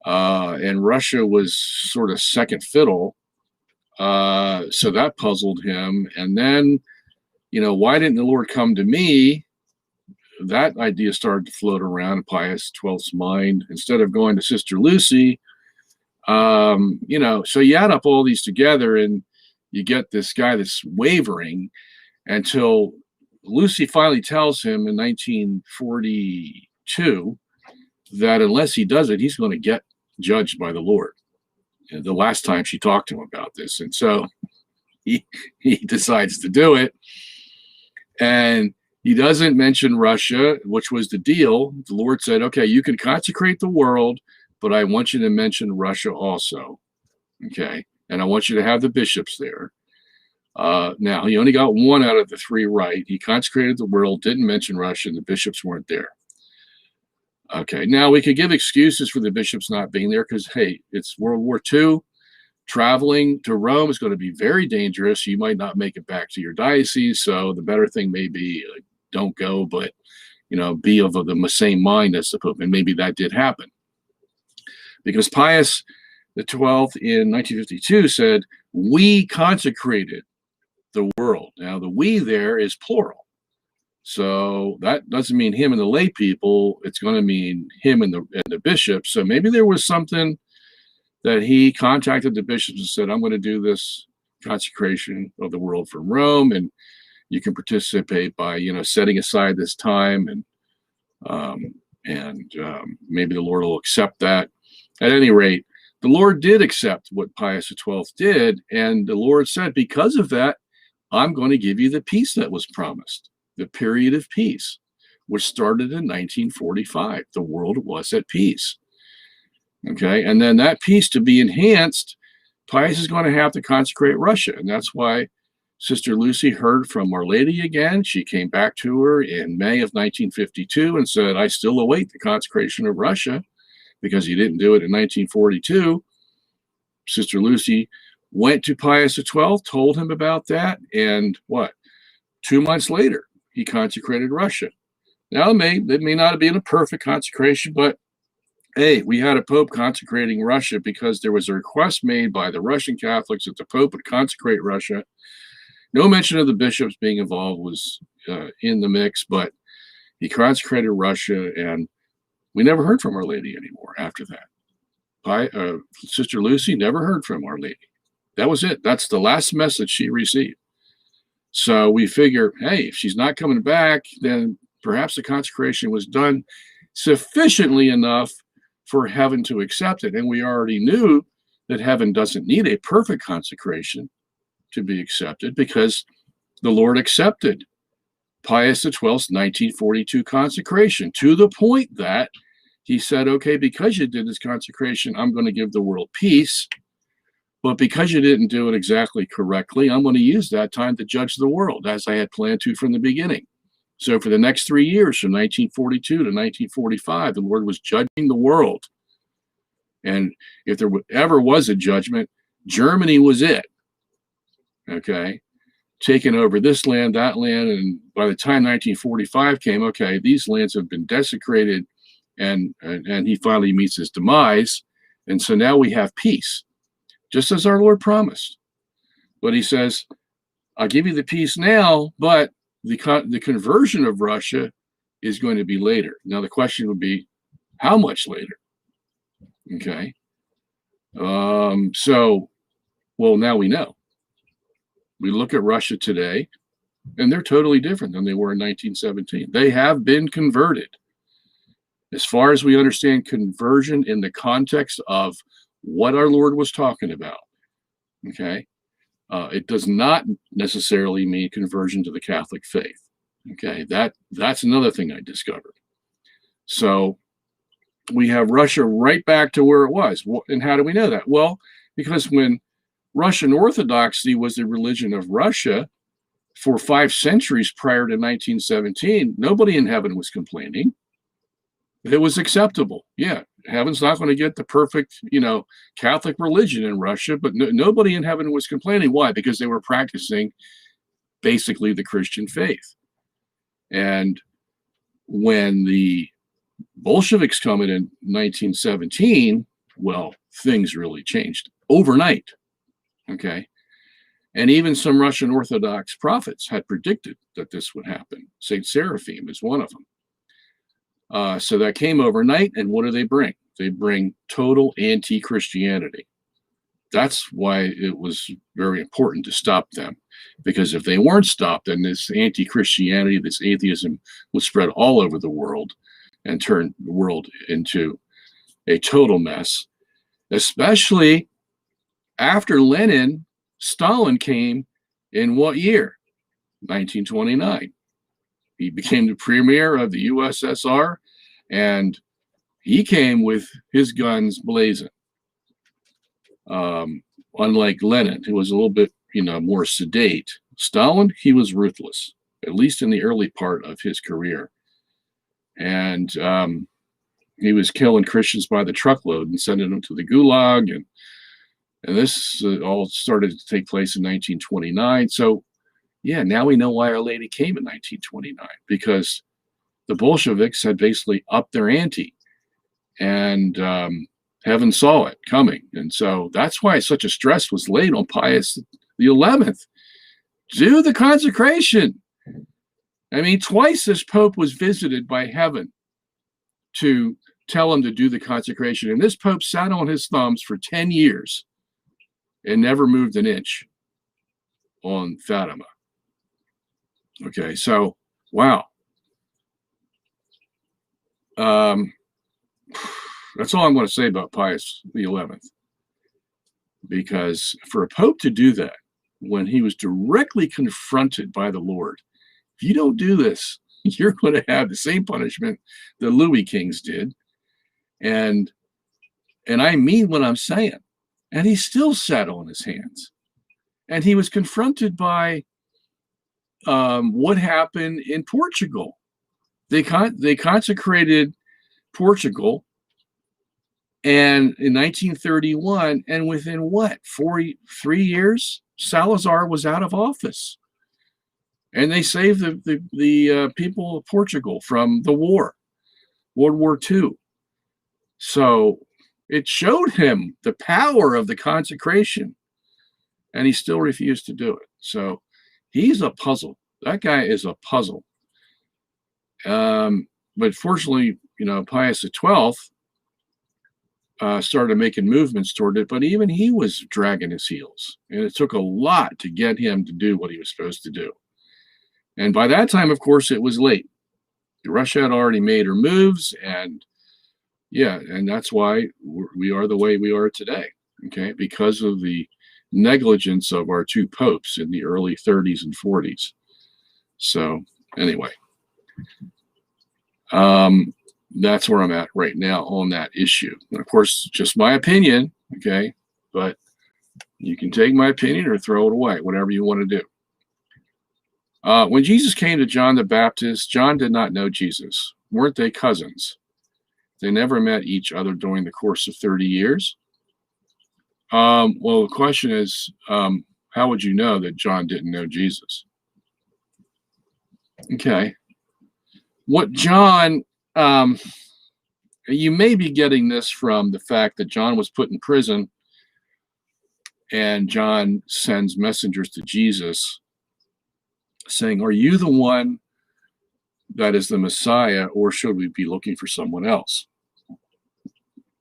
and Russia was sort of second fiddle. So that puzzled him. And then, why didn't the Lord come to me? That idea started to float around in Pius XII's mind instead of going to Sister Lucy. So you add up all these together and you get this guy that's wavering until Lucy finally tells him in 1942 that unless he does it, he's going to get judged by the Lord. And the last time she talked to him about this. And so he decides to do it. And he doesn't mention Russia, which was the deal. The Lord said, okay, you can consecrate the world, but I want you to mention Russia also. Okay. And I want you to have the bishops there. Now, he only got one out of the three right. He consecrated the world, didn't mention Russia, and the bishops weren't there. Okay, now we could give excuses for the bishops not being there because, hey, it's World War II. Traveling to Rome is going to be very dangerous. You might not make it back to your diocese, so the better thing may be don't go, but, be of the same mind as the Pope. And maybe that did happen. Because Pius XII in 1952 said, we consecrated the world. Now, the we there is plural. So that doesn't mean him and the lay people. It's going to mean him and the bishops. So maybe there was something that he contacted the bishops and said, I'm going to do this consecration of the world from Rome, and you can participate by, setting aside this time, and maybe the Lord will accept that. At any rate, the Lord did accept what Pius XII did, and the Lord said, because of that, I'm going to give you the peace that was promised, the period of peace, which started in 1945. The world was at peace. Okay, and then that peace, to be enhanced, Pius is going to have to consecrate Russia, and that's why Sister Lucy heard from Our Lady again. She came back to her in May of 1952 and said, I still await the consecration of Russia, because he didn't do it in 1942. Sister Lucy went to Pius XII, told him about that, and 2 months later, he consecrated Russia. Now, it may not have been a perfect consecration, but hey, we had a Pope consecrating Russia because there was a request made by the Russian Catholics that the Pope would consecrate Russia. No mention of the bishops being involved was in the mix, but he consecrated Russia, and we never heard from Our Lady anymore after that. Sister Lucy never heard from Our Lady. That was it. That's the last message she received. So we figure, hey, if she's not coming back, then perhaps the consecration was done sufficiently enough for heaven to accept it. And we already knew that heaven doesn't need a perfect consecration to be accepted, because the Lord accepted Pius XII's 1942 consecration, to the point that he said, okay, because you did this consecration, I'm going to give the world peace. But because you didn't do it exactly correctly, I'm going to use that time to judge the world, as I had planned to from the beginning. So for the next 3 years, from 1942 to 1945, the Lord was judging the world. And if there ever was a judgment, Germany was it. Okay, taking over this land, that land, and by the time 1945 came, okay, these lands have been desecrated, and he finally meets his demise, and so now we have peace, just as our Lord promised. But he says, I'll give you the peace now, but the conversion of Russia is going to be later. Now the question would be, how much later? Okay, so, well, now we know. We look at Russia today, and they're totally different than they were in 1917. They have been converted. As far as we understand conversion in the context of what our Lord was talking about, okay, it does not necessarily mean conversion to the Catholic faith. Okay, that's another thing I discovered. So we have Russia right back to where it was. And how do we know that? Well, because when Russian Orthodoxy was the religion of Russia for 5 centuries prior to 1917, nobody in heaven was complaining. It was acceptable. Yeah, heaven's not going to get the perfect, Catholic religion in Russia, but nobody in heaven was complaining. Why? Because they were practicing basically the Christian faith. And when the Bolsheviks come in 1917, well, things really changed overnight. Okay. And even some Russian Orthodox prophets had predicted that this would happen. Saint Seraphim is one of them. So that came overnight. And what do they bring? They bring total anti-Christianity. That's why it was very important to stop them. Because if they weren't stopped, then this anti-Christianity, this atheism would spread all over the world and turn the world into a total mess, especially after Lenin. Stalin came in what year? 1929. He became the premier of the USSR, and he came with his guns blazing. Unlike Lenin, who was a little bit, more sedate, Stalin, he was ruthless, at least in the early part of his career. And he was killing Christians by the truckload and sending them to the Gulag, and this all started to take place in 1929. So, yeah, now we know why Our Lady came in 1929, because the Bolsheviks had basically upped their ante, and heaven saw it coming. And so that's why such a stress was laid on Pius XI. Do the consecration. I mean, twice this Pope was visited by heaven to tell him to do the consecration. And this Pope sat on his thumbs for 10 years and never moved an inch on Fatima. Okay, so, wow. That's all I'm going to say about Pius XI. Because for a Pope to do that, when he was directly confronted by the Lord, if you don't do this, you're going to have the same punishment that Louis Kings did. And I mean what I'm saying. And he still sat on his hands. And he was confronted by what happened in Portugal. They consecrated Portugal and in 1931, and within what, 3 years, Salazar was out of office. And they saved the people of Portugal from the war, World War II. So it showed him the power of the consecration, and he still refused to do it. So he's a puzzle. That guy is a puzzle. But fortunately, Pius XII started making movements toward it, but even he was dragging his heels. And it took a lot to get him to do what he was supposed to do. And by that time, of course, it was late. Russia had already made her moves, and yeah, and that's why we are the way we are today, okay? Because of the negligence of our two popes in the early 30s and 40s. So anyway, that's where I'm at right now on that issue. And of course, just my opinion, okay? But you can take my opinion or throw it away, whatever you want to do. When Jesus came to John the Baptist, John did not know Jesus. Weren't they cousins? They never met each other during the course of 30 years. Well, the question is, how would you know that John didn't know Jesus? Okay. What John, you may be getting this from the fact that John was put in prison and John sends messengers to Jesus saying, are you the one that is the Messiah, or should we be looking for someone else?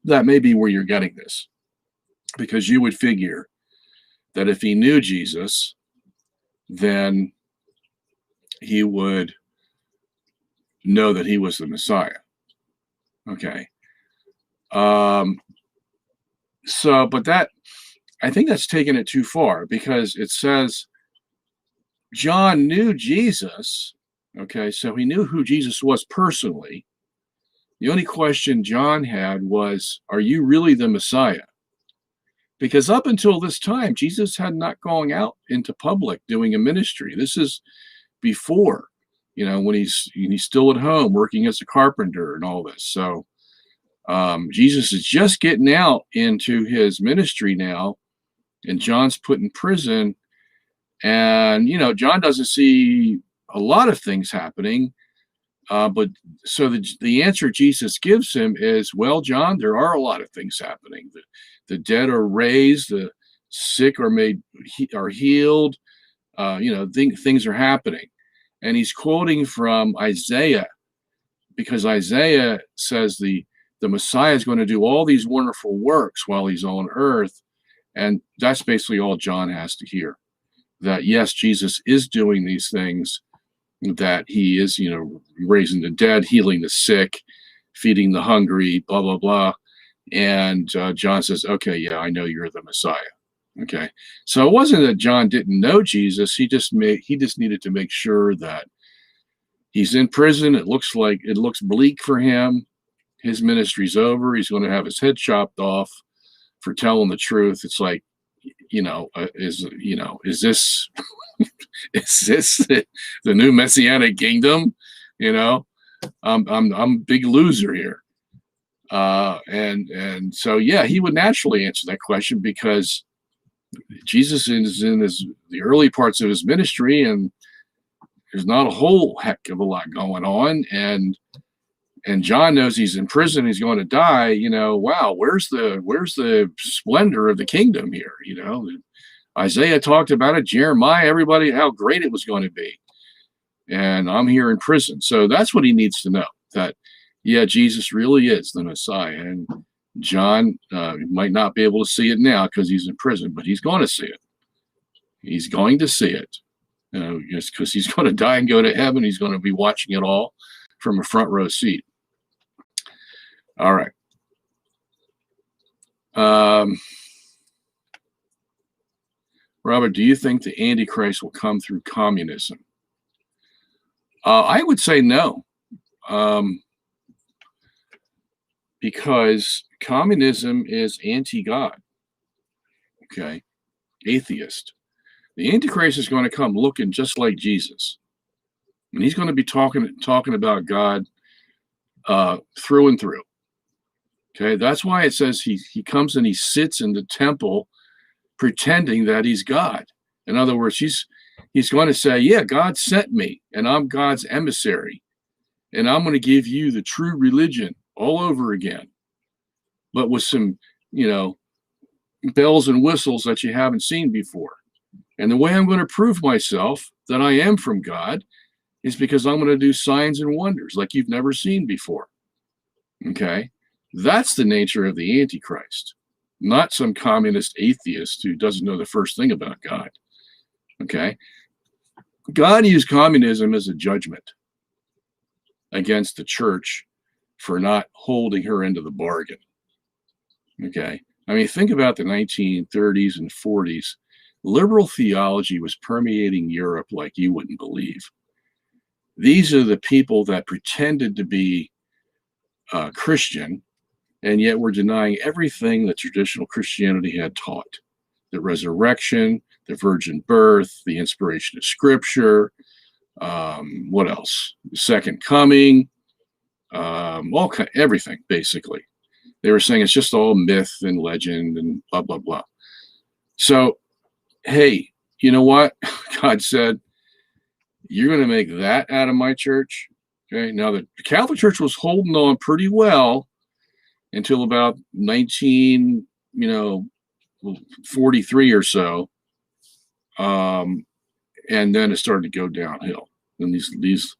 That may be where you're getting this, because you would figure that if he knew Jesus, then he would know that he was the Messiah. Okay. But that, I think that's taking it too far, because it says John knew Jesus. Okay, so he knew who Jesus was personally. The only question John had was, are you really the Messiah? Because up until this time, Jesus had not gone out into public doing a ministry. This is before, when he's still at home working as a carpenter and all this. So Jesus is just getting out into his ministry now, and John's put in prison. And, John doesn't see a lot of things happening. But so the answer Jesus gives him is, well, John, there are a lot of things happening. The dead are raised, the sick are healed, things are happening. And he's quoting from Isaiah, because Isaiah says the Messiah is going to do all these wonderful works while he's on earth. And that's basically all John has to hear. That yes, Jesus is doing these things, that he is, raising the dead, healing the sick, feeding the hungry, blah, blah, blah. And John says, okay, yeah, I know you're the Messiah. Okay. So it wasn't that John didn't know Jesus. He just needed to make sure that he's in prison. It looks bleak for him. His ministry's over. He's going to have his head chopped off for telling the truth. It's like, is this is this the new messianic kingdom? I'm a big loser here. And so yeah, he would naturally answer that question, because Jesus is in the early parts of his ministry, and there's not a whole heck of a lot going on, and John knows he's in prison, he's going to die. Wow, where's the splendor of the kingdom here? Isaiah talked about it, Jeremiah, everybody, how great it was going to be. and I'm here in prison. So that's what he needs to know, that, yeah, Jesus really is the Messiah. And John might not be able to see it now because he's in prison, but he's going to see it. He's going to see it, just because he's going to die and go to heaven. He's going to be watching it all from a front row seat. All right. Robert, do you think the Antichrist will come through communism? I would say no, because communism is anti-God, okay, atheist. The Antichrist is going to come looking just like Jesus, and he's going to be talking about God through and through. Okay, that's why it says he comes and he sits in the temple pretending that he's God. In other words, he's going to say, yeah, God sent me, and I'm God's emissary, and I'm going to give you the true religion all over again, but with some, bells and whistles that you haven't seen before. And the way I'm going to prove myself that I am from God is because I'm going to do signs and wonders like you've never seen before. Okay? That's the nature of the Antichrist, not some communist atheist who doesn't know the first thing about God. Okay? God used communism as a judgment against the church for not holding her into the bargain. Okay? I mean, think about the 1930s and 40s. Liberal theology was permeating Europe like you wouldn't believe. These are the people that pretended to be Christian, and yet were denying everything that traditional Christianity had taught. The resurrection, the virgin birth, the inspiration of Scripture, what else? The second coming, everything, basically. They were saying it's just all myth and legend and blah, blah, blah. So, hey, you know what? God said, you're going to make that out of my church? Okay, now the Catholic Church was holding on pretty well until about 1943 or so. And then it started to go downhill. And these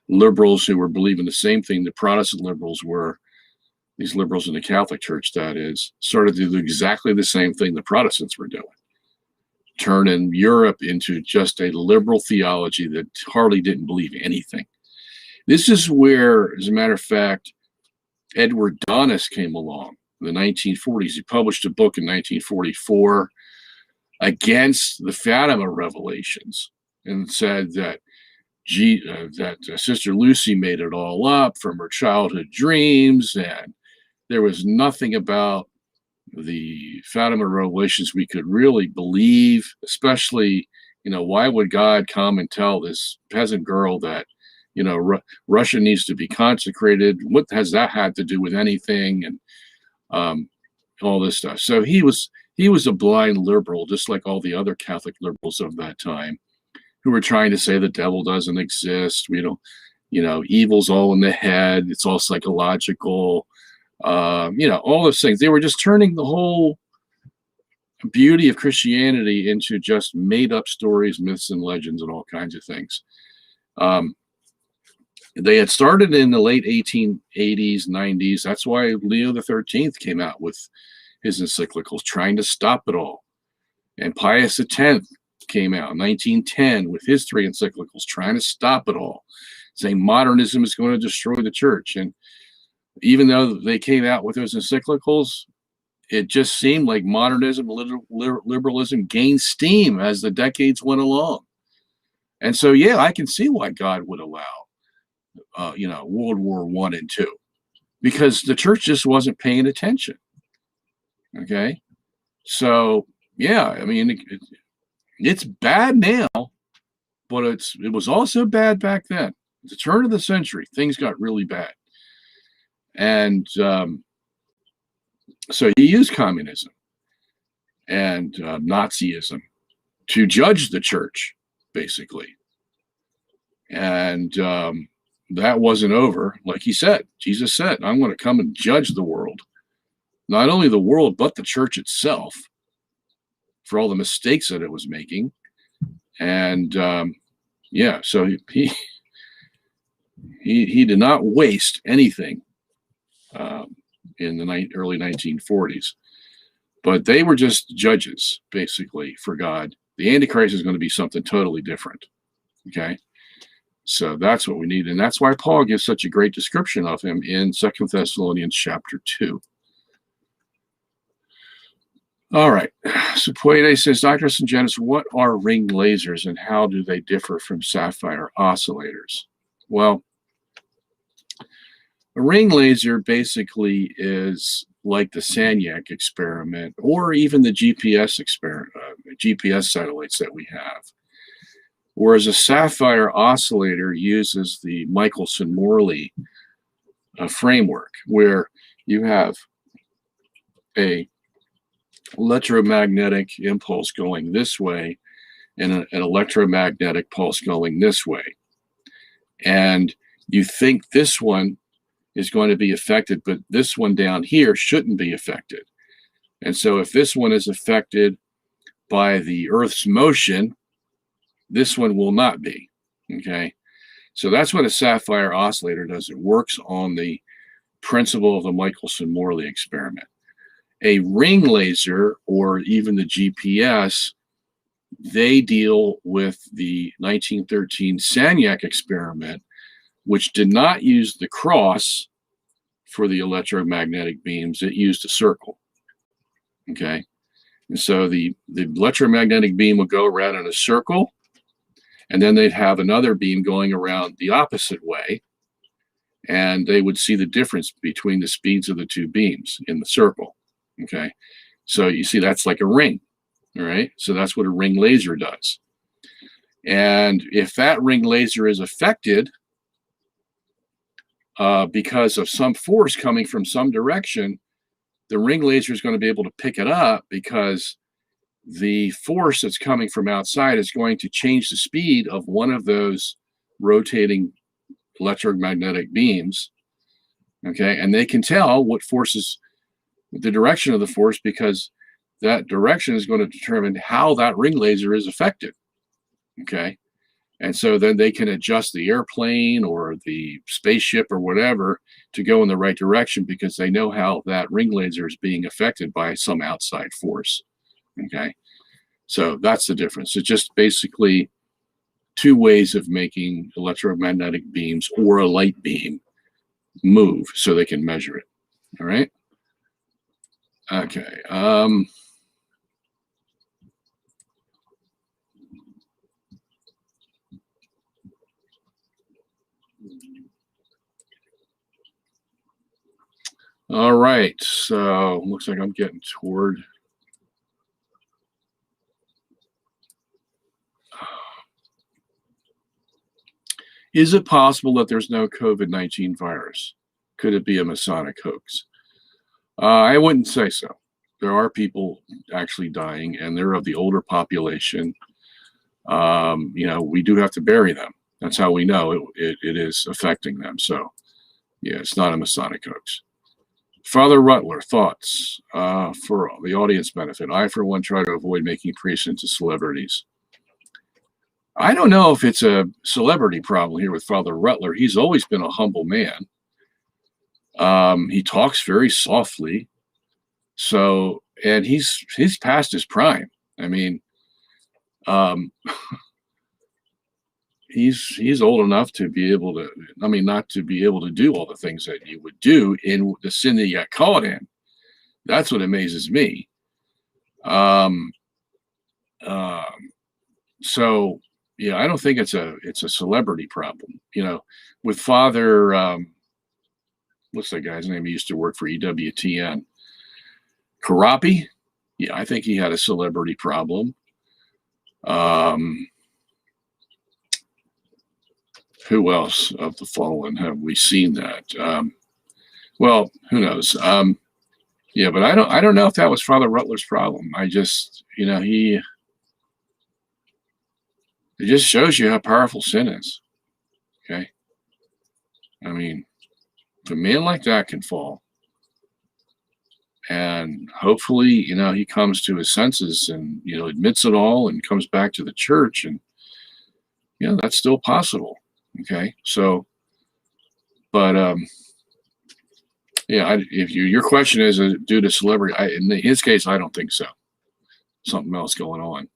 liberals who were believing the same thing the Protestant liberals were, these liberals in the Catholic Church, that is, started to do exactly the same thing the Protestants were doing. Turning Europe into just a liberal theology that hardly didn't believe anything. This is where, as a matter of fact, Edward Donis came along in the 1940s. He published a book in 1944 against the Fatima revelations and said that Sister Lucy made it all up from her childhood dreams, and there was nothing about the Fatima revelations we could really believe, especially, why would God come and tell this peasant girl that, Russia needs to be consecrated? What has that had to do with anything? And all this stuff. So he was a blind liberal, just like all the other Catholic liberals of that time, who were trying to say the devil doesn't exist. Evil's all in the head. It's all psychological. All those things. They were just turning the whole beauty of Christianity into just made up stories, myths, and legends, and all kinds of things. They had started in the late 1880s, 90s. That's why Leo XIII came out with his encyclicals, trying to stop it all. And Pius X came out in 1910 with his 3 encyclicals, trying to stop it all, saying modernism is going to destroy the church. And even though they came out with those encyclicals, it just seemed like modernism, liberalism gained steam as the decades went along. And so, yeah, I can see why God would allow, World War I and II, because the church just wasn't paying attention. Okay, so yeah, I mean, it's bad now, but it was also bad back then. At the turn of the century, things got really bad. And so he used communism and Nazism to judge the church, basically. And that wasn't over. Like he said, Jesus said, I'm going to come and judge the world. Not only the world, but the church itself, for all the mistakes that it was making. And so He did not waste anything in the early 1940s. But they were just judges, basically, for God. The Antichrist is going to be something totally different. Okay? So that's what we need. And that's why Paul gives such a great description of him in 2 Thessalonians chapter 2. All right. So Poede says, Dr. Sungenis, what are ring lasers and how do they differ from sapphire oscillators? Well, a ring laser basically is like the Sirach experiment or even the GPS experiment, GPS satellites that we have. Whereas a sapphire oscillator uses the Michelson-Morley framework, where you have a electromagnetic impulse going this way and an electromagnetic pulse going this way. And you think this one is going to be affected, but this one down here shouldn't be affected. And so if this one is affected by the Earth's motion, this one will not be. Okay? So that's what a sapphire oscillator does. It works on the principle of the Michelson-Morley experiment. A ring laser, or even the GPS, they deal with the 1913 Sirach experiment, which did not use the cross for the electromagnetic beams. It used a circle. Okay? And so the electromagnetic beam would go around in a circle, and then they'd have another beam going around the opposite way, and they would see the difference between the speeds of the two beams in the circle. Okay? So you see, that's like a ring. All right? So that's what a ring laser does. And if that ring laser is affected because of some force coming from some direction, the ring laser is going to be able to pick it up, because the force that's coming from outside is going to change the speed of one of those rotating electromagnetic beams. Okay, and they can tell what force is the direction of the force, because that direction is going to determine how that ring laser is affected. Okay, and so then they can adjust the airplane or the spaceship or whatever to go in the right direction, because they know how that ring laser is being affected by some outside force. Okay, so that's the difference. It's just basically two ways of making electromagnetic beams or a light beam move so they can measure it. All right. Okay. All right. So looks like I'm getting toward. Is it possible that there's no COVID-19 virus? Could it be a Masonic hoax? I wouldn't say so. There are people actually dying, and they're of the older population. We do have to bury them. That's how we know it is affecting them. So, yeah, it's not a Masonic hoax. Father Rutler, thoughts for the audience benefit. I, for one, try to avoid making priests into celebrities. I don't know if it's a celebrity problem here with Father Rutler. He's always been a humble man. He talks very softly. So, and he's past his prime. I mean, he's old enough to be able to, not to be able to do all the things that you would do in the sin that you got caught in. That's what amazes me. So yeah, I don't think it's a celebrity problem. With Father, what's that guy's name? He used to work for EWTN. Karapi? Yeah, I think he had a celebrity problem. Who else of the fallen have we seen that? Well, who knows? Yeah, but I don't know if that was Father Rutler's problem. I just, it just shows you how powerful sin is. Okay. I mean, if a man like that can fall, and hopefully, he comes to his senses and, admits it all and comes back to the church, and, that's still possible. Okay. So But yeah, if your question is due to celebrity, in his case, I don't think so. Something else going on.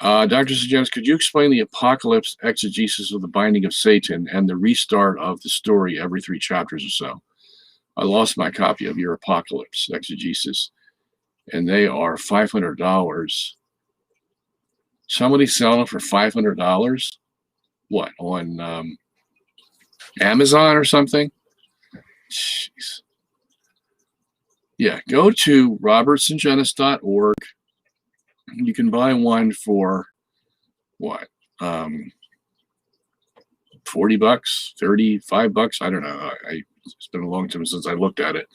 Dr. Sungenis, could you explain the apocalypse exegesis of the binding of Satan and the restart of the story every 3 chapters or so? I lost my copy of your apocalypse exegesis, and they are $500. Somebody's selling it for $500? What, on Amazon or something? Jeez. Yeah, go to robertsongenis.org. You can buy one for what? $40, $35. I don't know. It's been a long time since I looked at it.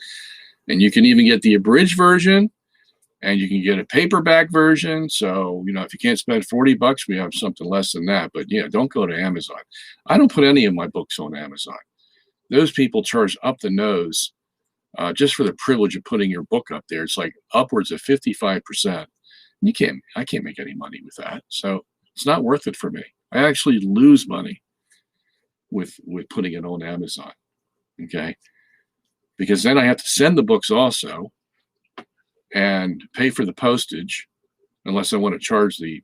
And you can even get the abridged version, and you can get a paperback version. So, if you can't spend $40, we have something less than that. But yeah, don't go to Amazon. I don't put any of my books on Amazon. Those people charge up the nose just for the privilege of putting your book up there. It's like upwards of 55%. I can't make any money with that. So it's not worth it for me. I actually lose money with putting it on Amazon. Okay. Because then I have to send the books also and pay for the postage, unless I want to charge the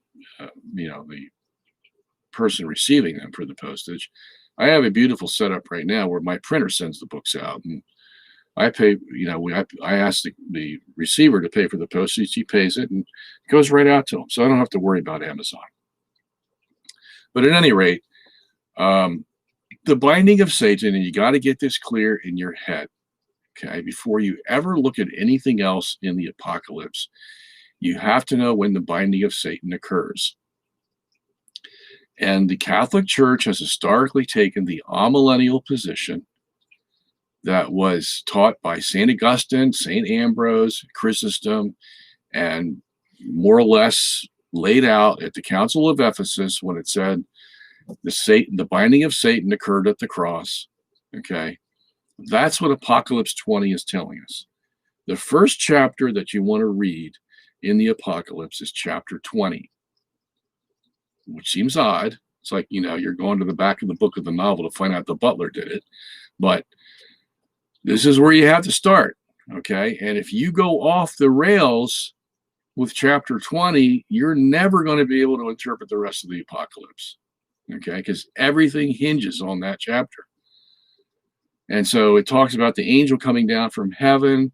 person receiving them for the postage. I have a beautiful setup right now where my printer sends the books out, and I pay, I ask the receiver to pay for the postage. He pays it and it goes right out to him. So I don't have to worry about Amazon. But at any rate, the binding of Satan, and you got to get this clear in your head, okay, before you ever look at anything else in the apocalypse, you have to know when the binding of Satan occurs. And the Catholic Church has historically taken the amillennial position that was taught by St. Augustine, St. Ambrose, Chrysostom, and more or less laid out at the Council of Ephesus when it said the binding of Satan occurred at the cross. Okay, that's what Apocalypse 20 is telling us. The first chapter that you want to read in the Apocalypse is chapter 20, which seems odd. It's like, you're going to the back of the book of the novel to find out the butler did it. But this is where you have to start, okay? And if you go off the rails with chapter 20, you're never going to be able to interpret the rest of the apocalypse, okay? Because everything hinges on that chapter. And so it talks about the angel coming down from heaven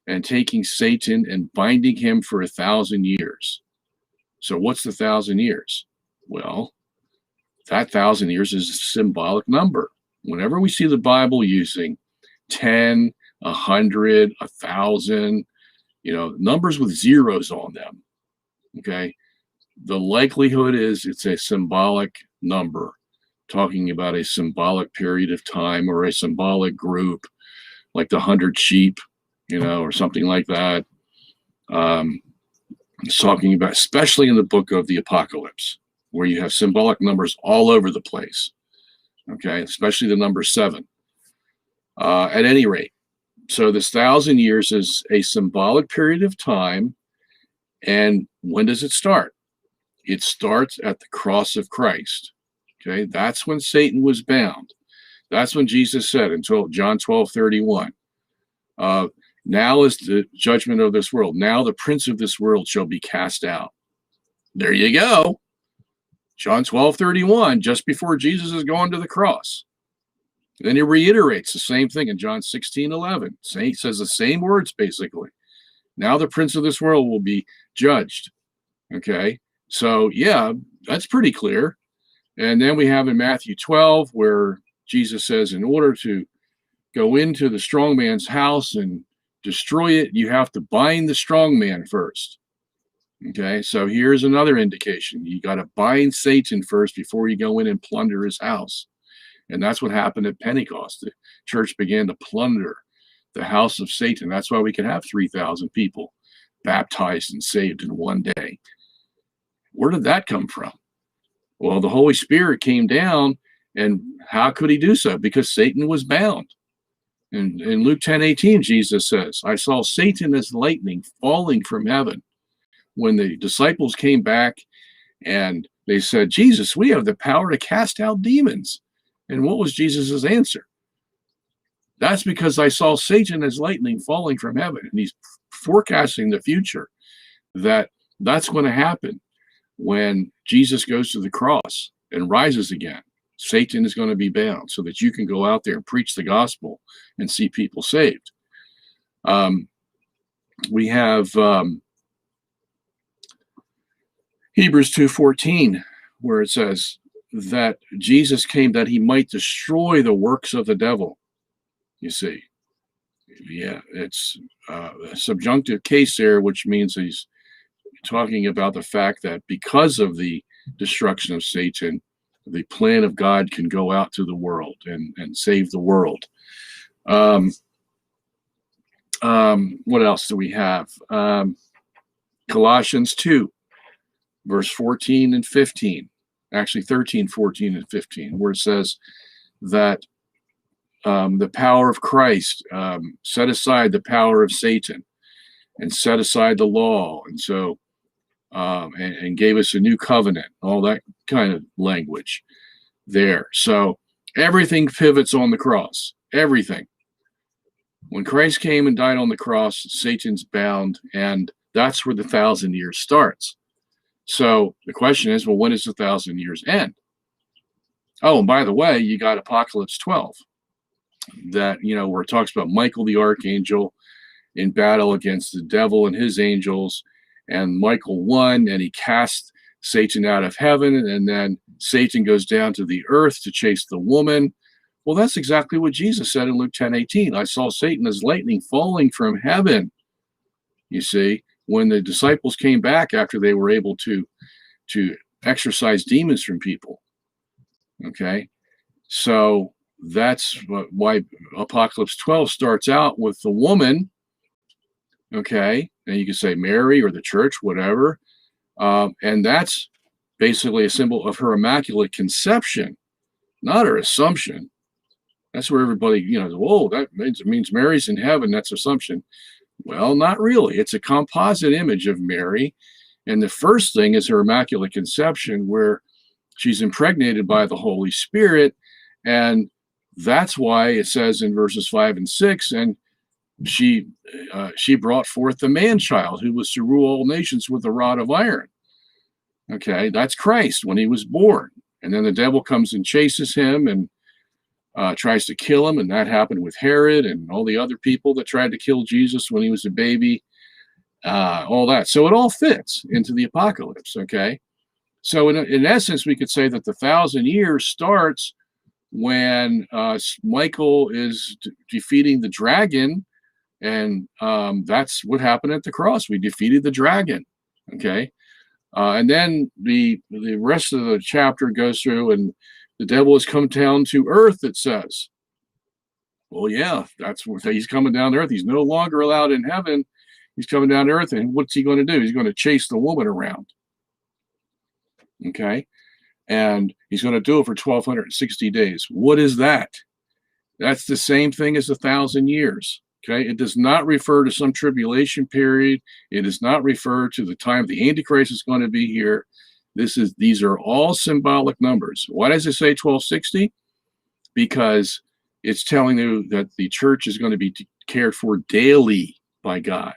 and taking Satan and binding him for 1,000 years. So what's the 1,000 years? Well, that 1,000 years is a symbolic number. Whenever we see the Bible using 10, 100, 1,000, numbers with zeros on them, okay, the likelihood is it's a symbolic number, talking about a symbolic period of time or a symbolic group, like the 100 sheep, or something like that. It's talking about, especially in the book of the Apocalypse, where you have symbolic numbers all over the place, okay, especially the number 7. At any rate, so this 1,000 years is a symbolic period of time. And when does it start? It starts at the cross of Christ. Okay, that's when Satan was bound. That's when Jesus said in John 12:31, now is the judgment of this world. Now the prince of this world shall be cast out. There you go. John 12:31, just before Jesus is going to the cross. Then he reiterates the same thing in John 16:11. He says the same words, basically. Now the prince of this world will be judged. Okay, so yeah, that's pretty clear. And then we have in Matthew 12, where Jesus says, in order to go into the strong man's house and destroy it, you have to bind the strong man first. Okay, so here's another indication. You got to bind Satan first before you go in and plunder his house. And that's what happened at Pentecost. The church began to plunder the house of Satan. That's why we could have 3,000 people baptized and saved in one day. Where did that come from? Well, the Holy Spirit came down, and how could he do so? Because Satan was bound. In Luke 10:18, Jesus says, I saw Satan as lightning falling from heaven. When the disciples came back and they said, Jesus, we have the power to cast out demons. And what was Jesus's answer? That's because I saw Satan as lightning falling from heaven. And he's forecasting the future, that's going to happen when Jesus goes to the cross and rises again. Satan is going to be bound so that you can go out there and preach the gospel and see people saved. We have Hebrews 2:14, where it says that Jesus came that he might destroy the works of the devil. You see, yeah, it's a subjunctive case there, which means he's talking about the fact that because of the destruction of Satan, the plan of God can go out to the world and save the world. What else do we have? Colossians 2, verse 14 and 15. Actually, 13, 14, and 15, where it says that the power of Christ set aside the power of Satan and set aside the law. And so, and gave us a new covenant, all that kind of language there. So everything pivots on the cross, everything. When Christ came and died on the cross, Satan's bound, and that's where the 1,000 years starts. So the question is, well, when does the 1,000 years end? Oh, and by the way, you got Apocalypse 12, that, where it talks about Michael the archangel in battle against the devil and his angels, and Michael won, and he cast Satan out of heaven, and then Satan goes down to the earth to chase the woman. Well, that's exactly what Jesus said in Luke 10:18. I saw Satan as lightning falling from heaven. You see, when the disciples came back after they were able to exorcise demons from people. Okay, so that's why Apocalypse 12 starts out with the woman. Okay, and you can say Mary or the church, whatever. And that's basically a symbol of her immaculate conception, not her assumption. That's where everybody, whoa, that means Mary's in heaven. That's assumption. Well, not really. It's a composite image of Mary. And the first thing is her immaculate conception, where she's impregnated by the Holy Spirit. And that's why it says in verses 5 and 6, and she brought forth the man-child who was to rule all nations with a rod of iron. Okay, that's Christ when he was born. And then the devil comes and chases him and tries to kill him. And that happened with Herod and all the other people that tried to kill Jesus when he was a baby, all that. So it all fits into the apocalypse, okay? So in essence, we could say that the 1,000 years starts when Michael is defeating the dragon. And that's what happened at the cross. We defeated the dragon, okay? And then the rest of the chapter goes through, and the devil has come down to earth, it says. Well, yeah, that's what he's coming down to earth. He's no longer allowed in heaven. He's coming down to earth, and what's he going to do? He's going to chase the woman around, okay? And he's going to do it for 1,260 days. What is that? That's the same thing as 1,000 years. Okay, it does not refer to some tribulation period. It does not refer to the time the Antichrist is going to be here. These are all symbolic numbers. Why does it say 1260? Because it's telling you that the church is going to be cared for daily by God.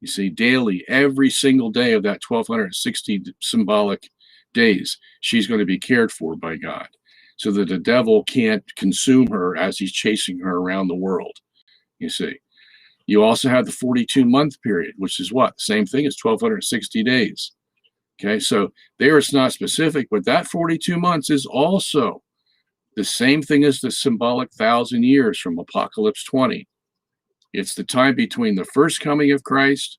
You see, daily, every single day of that 1,260 symbolic days, she's going to be cared for by God, so that the devil can't consume her as he's chasing her around the world. You see, you also have the 42-month period, which is what? Same thing as 1,260 days. Okay, so there it's not specific, but that 42 months is also the same thing as the symbolic 1,000 years from Apocalypse 20. It's the time between the first coming of Christ,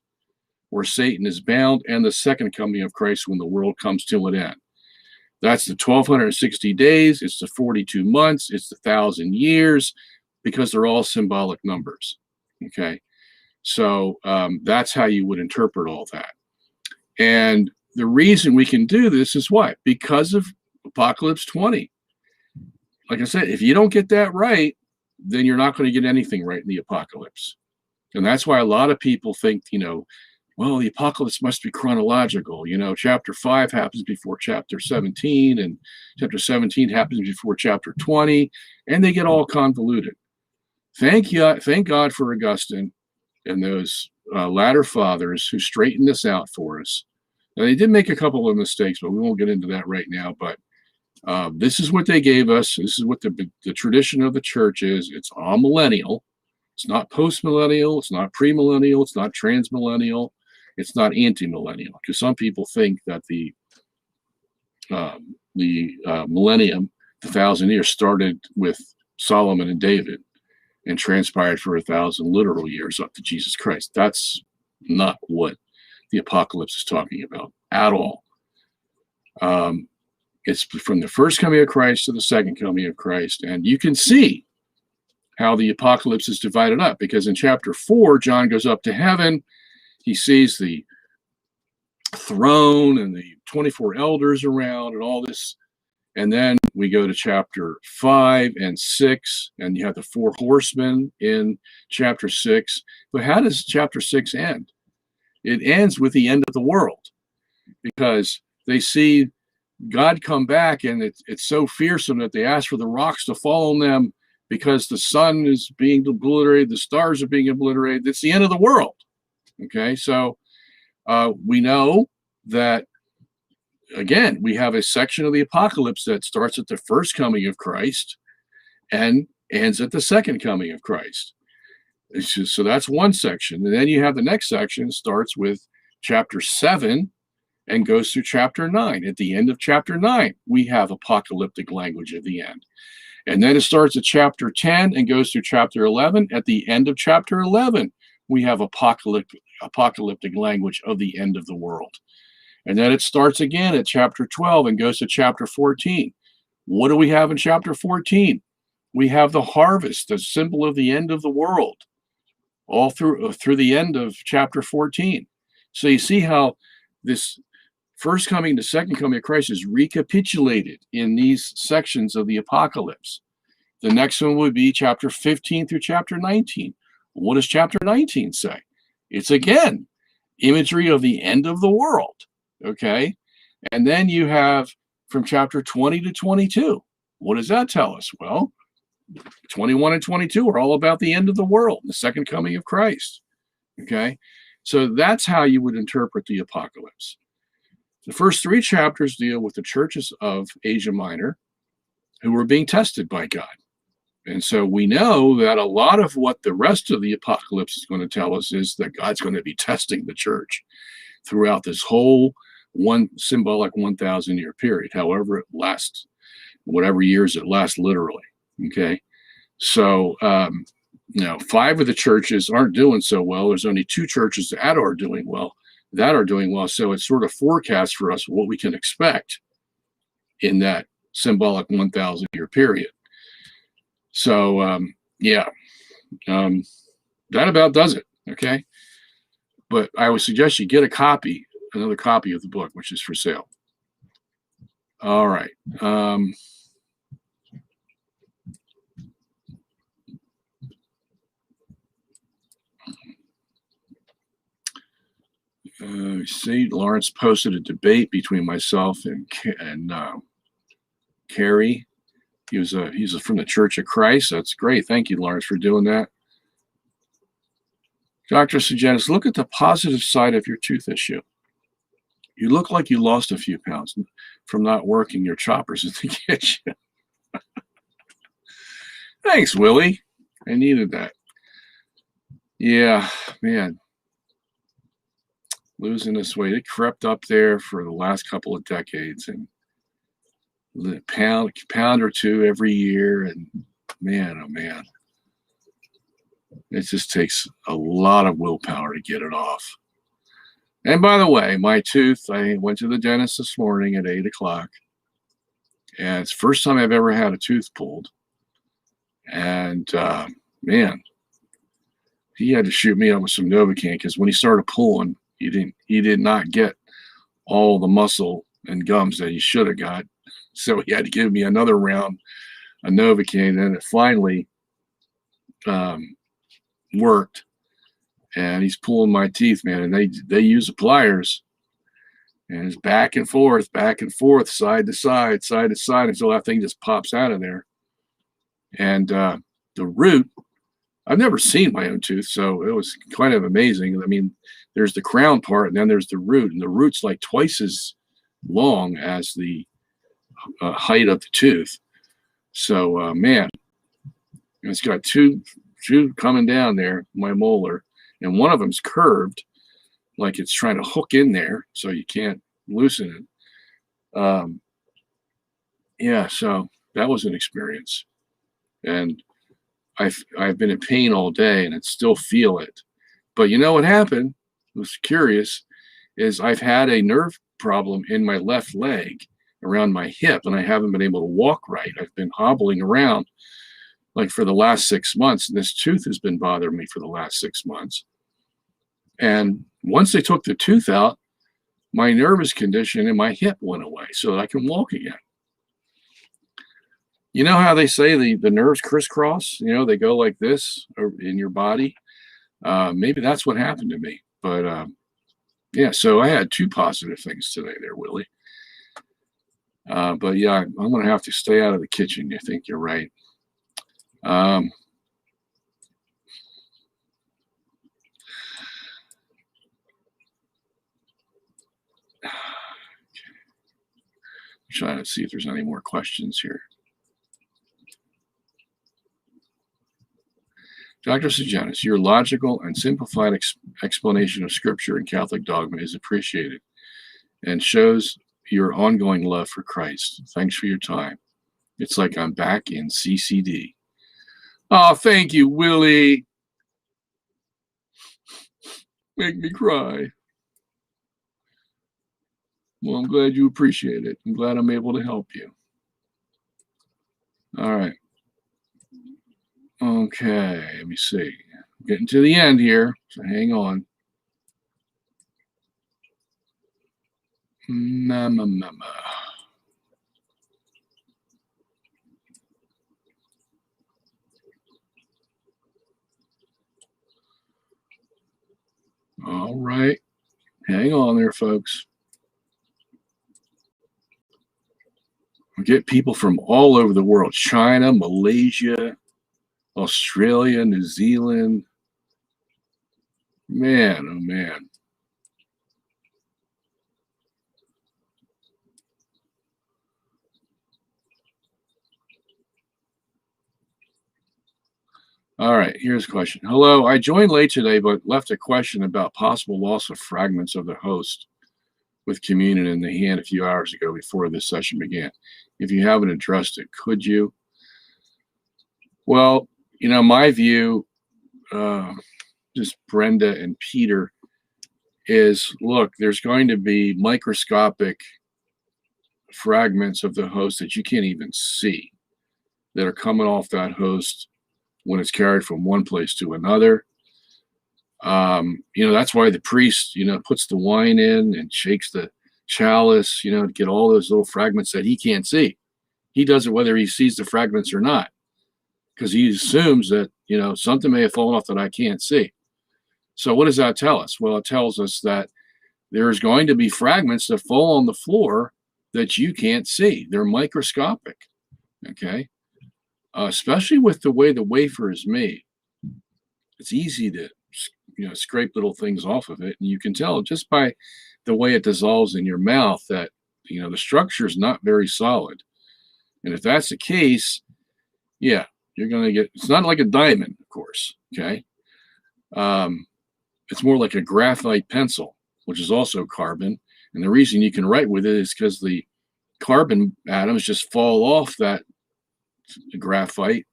where Satan is bound, and the second coming of Christ, when the world comes to an end. That's the 1,260 days. It's the 42 months. It's the 1,000 years. Because they're all symbolic numbers, okay? So that's how you would interpret all that. And the reason we can do this is what? Because of Apocalypse 20. Like I said, if you don't get that right, then you're not going to get anything right in the apocalypse. And that's why a lot of people think, well, the apocalypse must be chronological. You know, chapter 5 happens before chapter 17, and chapter 17 happens before chapter 20, and they get all convoluted. Thank God for Augustine and those latter fathers who straightened this out for us. Now, they did make a couple of mistakes, but we won't get into that right now. But this is what they gave us. This is what the tradition of the church is. It's all millennial. It's not post-millennial. It's not premillennial. It's not transmillennial. It's not anti-millennial. Because some people think that the millennium, the 1,000 years, started with Solomon and David and transpired for 1,000 literal years up to Jesus Christ. That's not what the apocalypse is talking about at all. It's from the first coming of Christ to the second coming of Christ. And you can see how the apocalypse is divided up, because in chapter 4, John goes up to heaven. He sees the throne and the 24 elders around and all this. And then we go to chapter 5 and 6, and you have the 4 horsemen in chapter 6. But how does chapter 6 end? It ends with the end of the world, because they see God come back, and it's so fearsome that they ask for the rocks to fall on them, because the sun is being obliterated, the stars are being obliterated. It's the end of the world. Okay, so we know that, again, we have a section of the apocalypse that starts at the first coming of Christ and ends at the second coming of Christ. So that's one section. And then you have the next section starts with chapter 7 and goes through chapter 9. At the end of chapter 9, we have apocalyptic language at the end. And then it starts at chapter 10 and goes through chapter 11. At the end of chapter 11, we have apocalyptic language of the end of the world. And then it starts again at chapter 12 and goes to chapter 14. What do we have in chapter 14? We have the harvest, the symbol of the end of the world, all through the end of chapter 14. So you see how this first coming to second coming of Christ is recapitulated in these sections of the apocalypse. The next one would be chapter 15 through chapter 19. What does chapter 19 say? It's again imagery of the end of the world. Okay. And then you have from chapter 20 to 22. What does that tell us? Well, 21 and 22 are all about the end of the world, the second coming of Christ. Okay. So that's how you would interpret the apocalypse. The first 3 chapters deal with the churches of Asia Minor who were being tested by God. And so we know that a lot of what the rest of the apocalypse is going to tell us is that God's going to be testing the church throughout this whole one symbolic 1,000-year period, however it lasts, whatever years it lasts literally. Okay. So, 5 of the churches aren't doing so well. There's only 2 churches that are doing well. So it sort of forecasts for us what we can expect in that symbolic 1,000-year period. So, that about does it. Okay. But I would suggest you get another copy of the book, which is for sale. All right. See, Lawrence posted a debate between myself and Carrie. He's from the Church of Christ. That's great. Thank you, Lawrence, for doing that. Dr. Sungenis, look at the positive side of your tooth issue. You look like you lost a few pounds from not working your choppers in the kitchen. Thanks, Willie. I needed that. Yeah, man. Losing this weight. It crept up there for the last couple of decades, and a pound or 2 every year. And man, oh man, it just takes a lot of willpower to get it off. And by the way, my tooth, I went to the dentist this morning at 8 o'clock, and it's the first time I've ever had a tooth pulled. And man, he had to shoot me up with some Novocaine, because when he started pulling, he did not get all the muscle and gums that he should have got. So he had to give me another round of Novocaine, and it finally worked. and he's pulling my teeth, man. And they use the pliers, and it's back and forth, side to side, until that thing just pops out of there. And the root, I've never seen my own tooth, so it was kind of amazing. I mean, there's the crown part, and then there's the root, and the root's like twice as long as the height of the tooth. So, man, it's got two coming down there, my molar, and one of them's curved, like it's trying to hook in there, so you can't loosen it. Yeah, so that was an experience, and I've been in pain all day, and I still feel it. But you know what happened? I was curious, is I've had a nerve problem in my left leg around my hip, and I haven't been able to walk right. I've been hobbling around like for the last 6 months, and this tooth has been bothering me for the last 6 months. And once they took the tooth out, my nervous condition in my hip went away so that I can walk again. You know how they say the nerves crisscross? You know, they go like this in your body. Maybe that's what happened to me. But yeah, so I had two positive things today there, Willie. But yeah, I'm going to have to stay out of the kitchen. I think you're right. I'm trying to see if there's any more questions here. Dr. Sungenis, your logical and simplified explanation of Scripture and Catholic dogma is appreciated and shows your ongoing love for Christ. Thanks for your time. It's like I'm back in CCD. Oh, thank you, Willie. Make me cry. Well, I'm glad you appreciate it. I'm glad I'm able to help you. All right. Okay, let me see. Getting to the end here, so hang on. All right. Hang on there, folks. We get people from all over the world. China, Malaysia, Australia, New Zealand. Man, oh man. All right, here's a question. Hello, I joined late today, but left a question about possible loss of fragments of the host with communion in the hand a few hours ago before this session began. If you haven't addressed it, could you? Well, you know, my view, just Brenda and Peter, is look, there's going to be microscopic fragments of the host that you can't even see that are coming off that host when it's carried from one place to another. You know, that's why the priest, you know, puts the wine in and shakes the chalice, you know, to get all those little fragments that he can't see. He does it whether he sees the fragments or not, because he assumes that, you know, something may have fallen off that I can't see. So what does that tell us? Well, it tells us that there's going to be fragments that fall on the floor that you can't see. They're microscopic, okay? Especially with the way the wafer is made. It's easy to, you know, scrape little things off of it. And you can tell just by the way it dissolves in your mouth that, you know, the structure is not very solid. And if that's the case, yeah, you're going to get, it's not like a diamond, of course, okay? It's more like a graphite pencil, which is also carbon. And the reason you can write with it is because the carbon atoms just fall off that graphite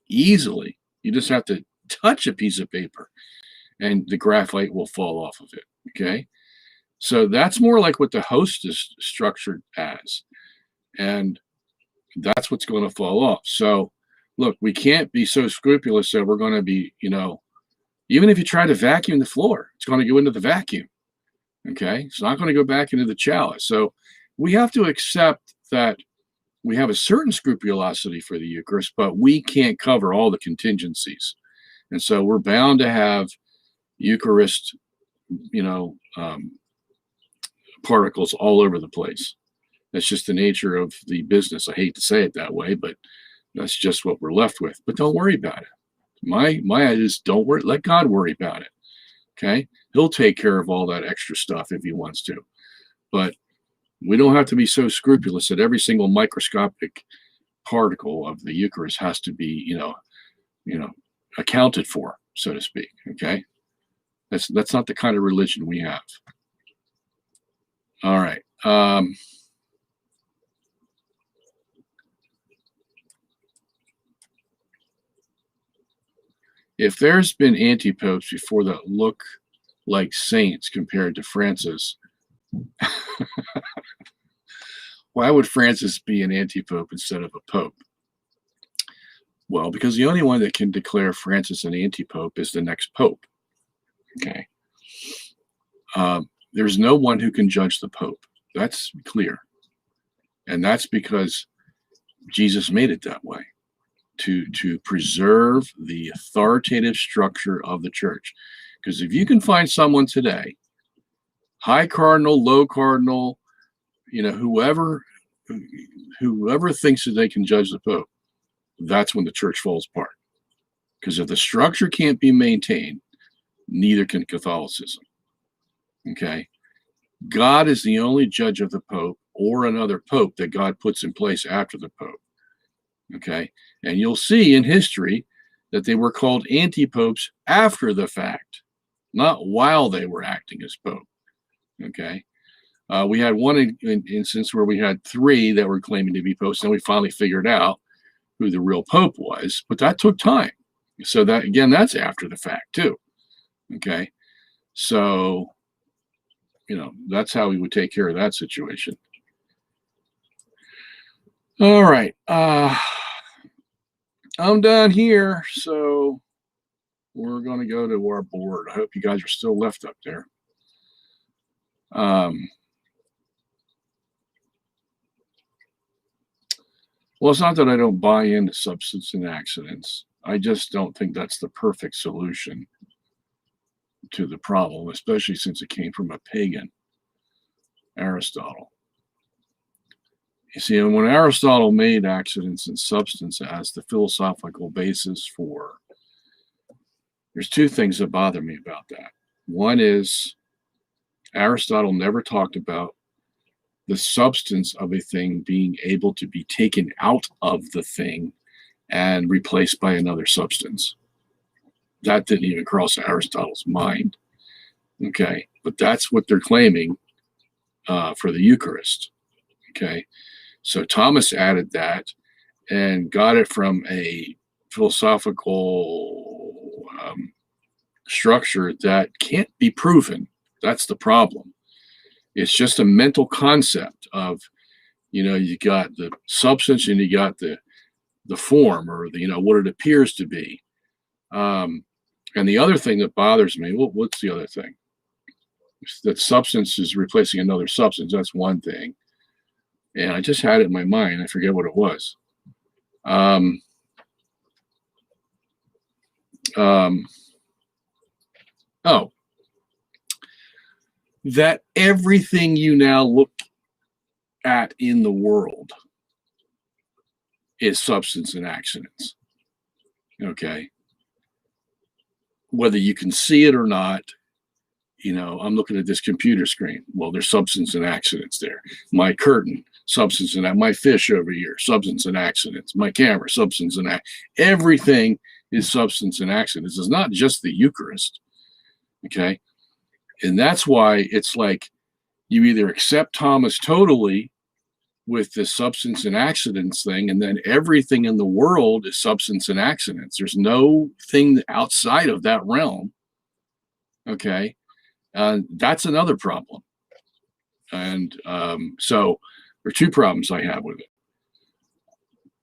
easily. You just have to touch a piece of paper and the graphite will fall off of it, okay? So that's more like what the host is structured as. And that's what's going to fall off. So look, we can't be so scrupulous that we're going to be, you know, even if you try to vacuum the floor, it's going to go into the vacuum, okay? It's not going to go back into the chalice. So we have to accept that we have a certain scrupulosity for the Eucharist, but we can't cover all the contingencies. And so we're bound to have, Eucharist, particles all over the place. That's just the nature of the business. I hate to say it that way, but that's just what we're left with. But don't worry about it. My idea is don't worry. Let God worry about it. Okay, He'll take care of all that extra stuff if He wants to. But we don't have to be so scrupulous that every single microscopic particle of the Eucharist has to be, accounted for, so to speak. Okay, that's not the kind of religion we have. All right. If there's been anti-popes before that look like saints compared to Francis, why would Francis be an anti-pope instead of a pope? Well, because the only one that can declare Francis an anti-pope is the next pope. Okay. There's no one who can judge the pope. That's clear. And that's because Jesus made it that way, to preserve the authoritative structure of the church. Because if you can find someone today, high cardinal, low cardinal, whoever thinks that they can judge the pope, that's when the church falls apart. Because if the structure can't be maintained, neither can Catholicism. Okay? God is the only judge of the pope or another pope that God puts in place after the pope. Okay? And you'll see in history that they were called anti-popes after the fact, not while they were acting as pope. Okay? We had one instance where we had 3 that were claiming to be popes, and we finally figured out who the real pope was, but that took time. So that, again, that's after the fact too. Okay? So, that's how we would take care of that situation. All right. I'm done here, so we're going to go to our board. I hope you guys are still left up there. Well, it's not that I don't buy into substance and accidents. I just don't think that's the perfect solution to the problem, especially since it came from a pagan, Aristotle. You see, when Aristotle made accidents and substance as the philosophical basis for, there's 2 things that bother me about that. One is Aristotle never talked about the substance of a thing being able to be taken out of the thing and replaced by another substance. That didn't even cross Aristotle's mind. Okay, but that's what they're claiming for the Eucharist. Okay, so Thomas added that and got it from a philosophical structure that can't be proven. That's the problem. It's just a mental concept of, you got the substance and you got the form, or what it appears to be. And the other thing that bothers me, what's the other thing? That substance is replacing another substance. That's one thing. And I just had it in my mind. I forget what it was. That everything you now look at in the world is substance and accidents. Okay. Whether you can see it or not, I'm looking at this computer screen. Well, there's substance and accidents there. My curtain, substance and my fish over here, substance and accidents. My camera, substance and everything is substance and accidents. It's not just the Eucharist. Okay. And that's why it's like you either accept Thomas totally with the substance and accidents thing, and then everything in the world is substance and accidents. There's no thing outside of that realm. Okay. That's another problem. And so there are 2 problems I have with it.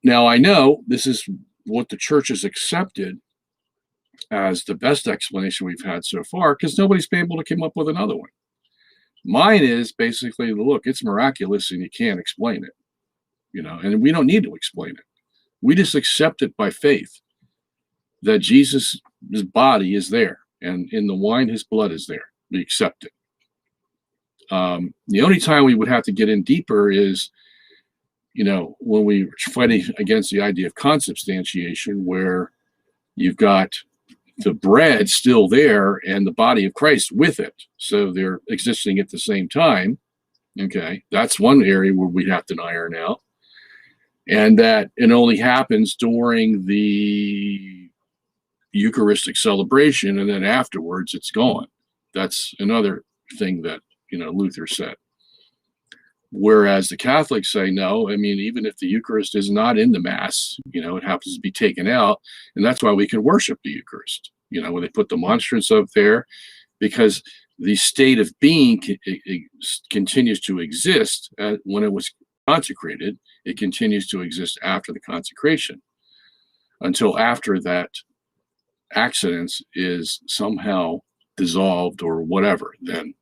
Now, I know this is what the church has accepted as the best explanation we've had so far, because nobody's been able to come up with another one. Mine is basically, look, it's miraculous and you can't explain it, and we don't need to explain it. We just accept it by faith that Jesus' body is there And in the wine, his blood is there. We accept it. The only time we would have to get in deeper is, when we're fighting against the idea of consubstantiation, where you've got the bread still there and the body of Christ with it. So they're existing at the same time. Okay, that's one area where we have to iron out. And that it only happens during the Eucharistic celebration, and then afterwards it's gone. That's another thing that, Luther said. Whereas the Catholics say, no, even if the Eucharist is not in the Mass, it happens to be taken out. And that's why we can worship the Eucharist, when they put the monstrance up there, because the state of being continues to exist when it was consecrated. It continues to exist after the consecration until after that accident is somehow dissolved or whatever, then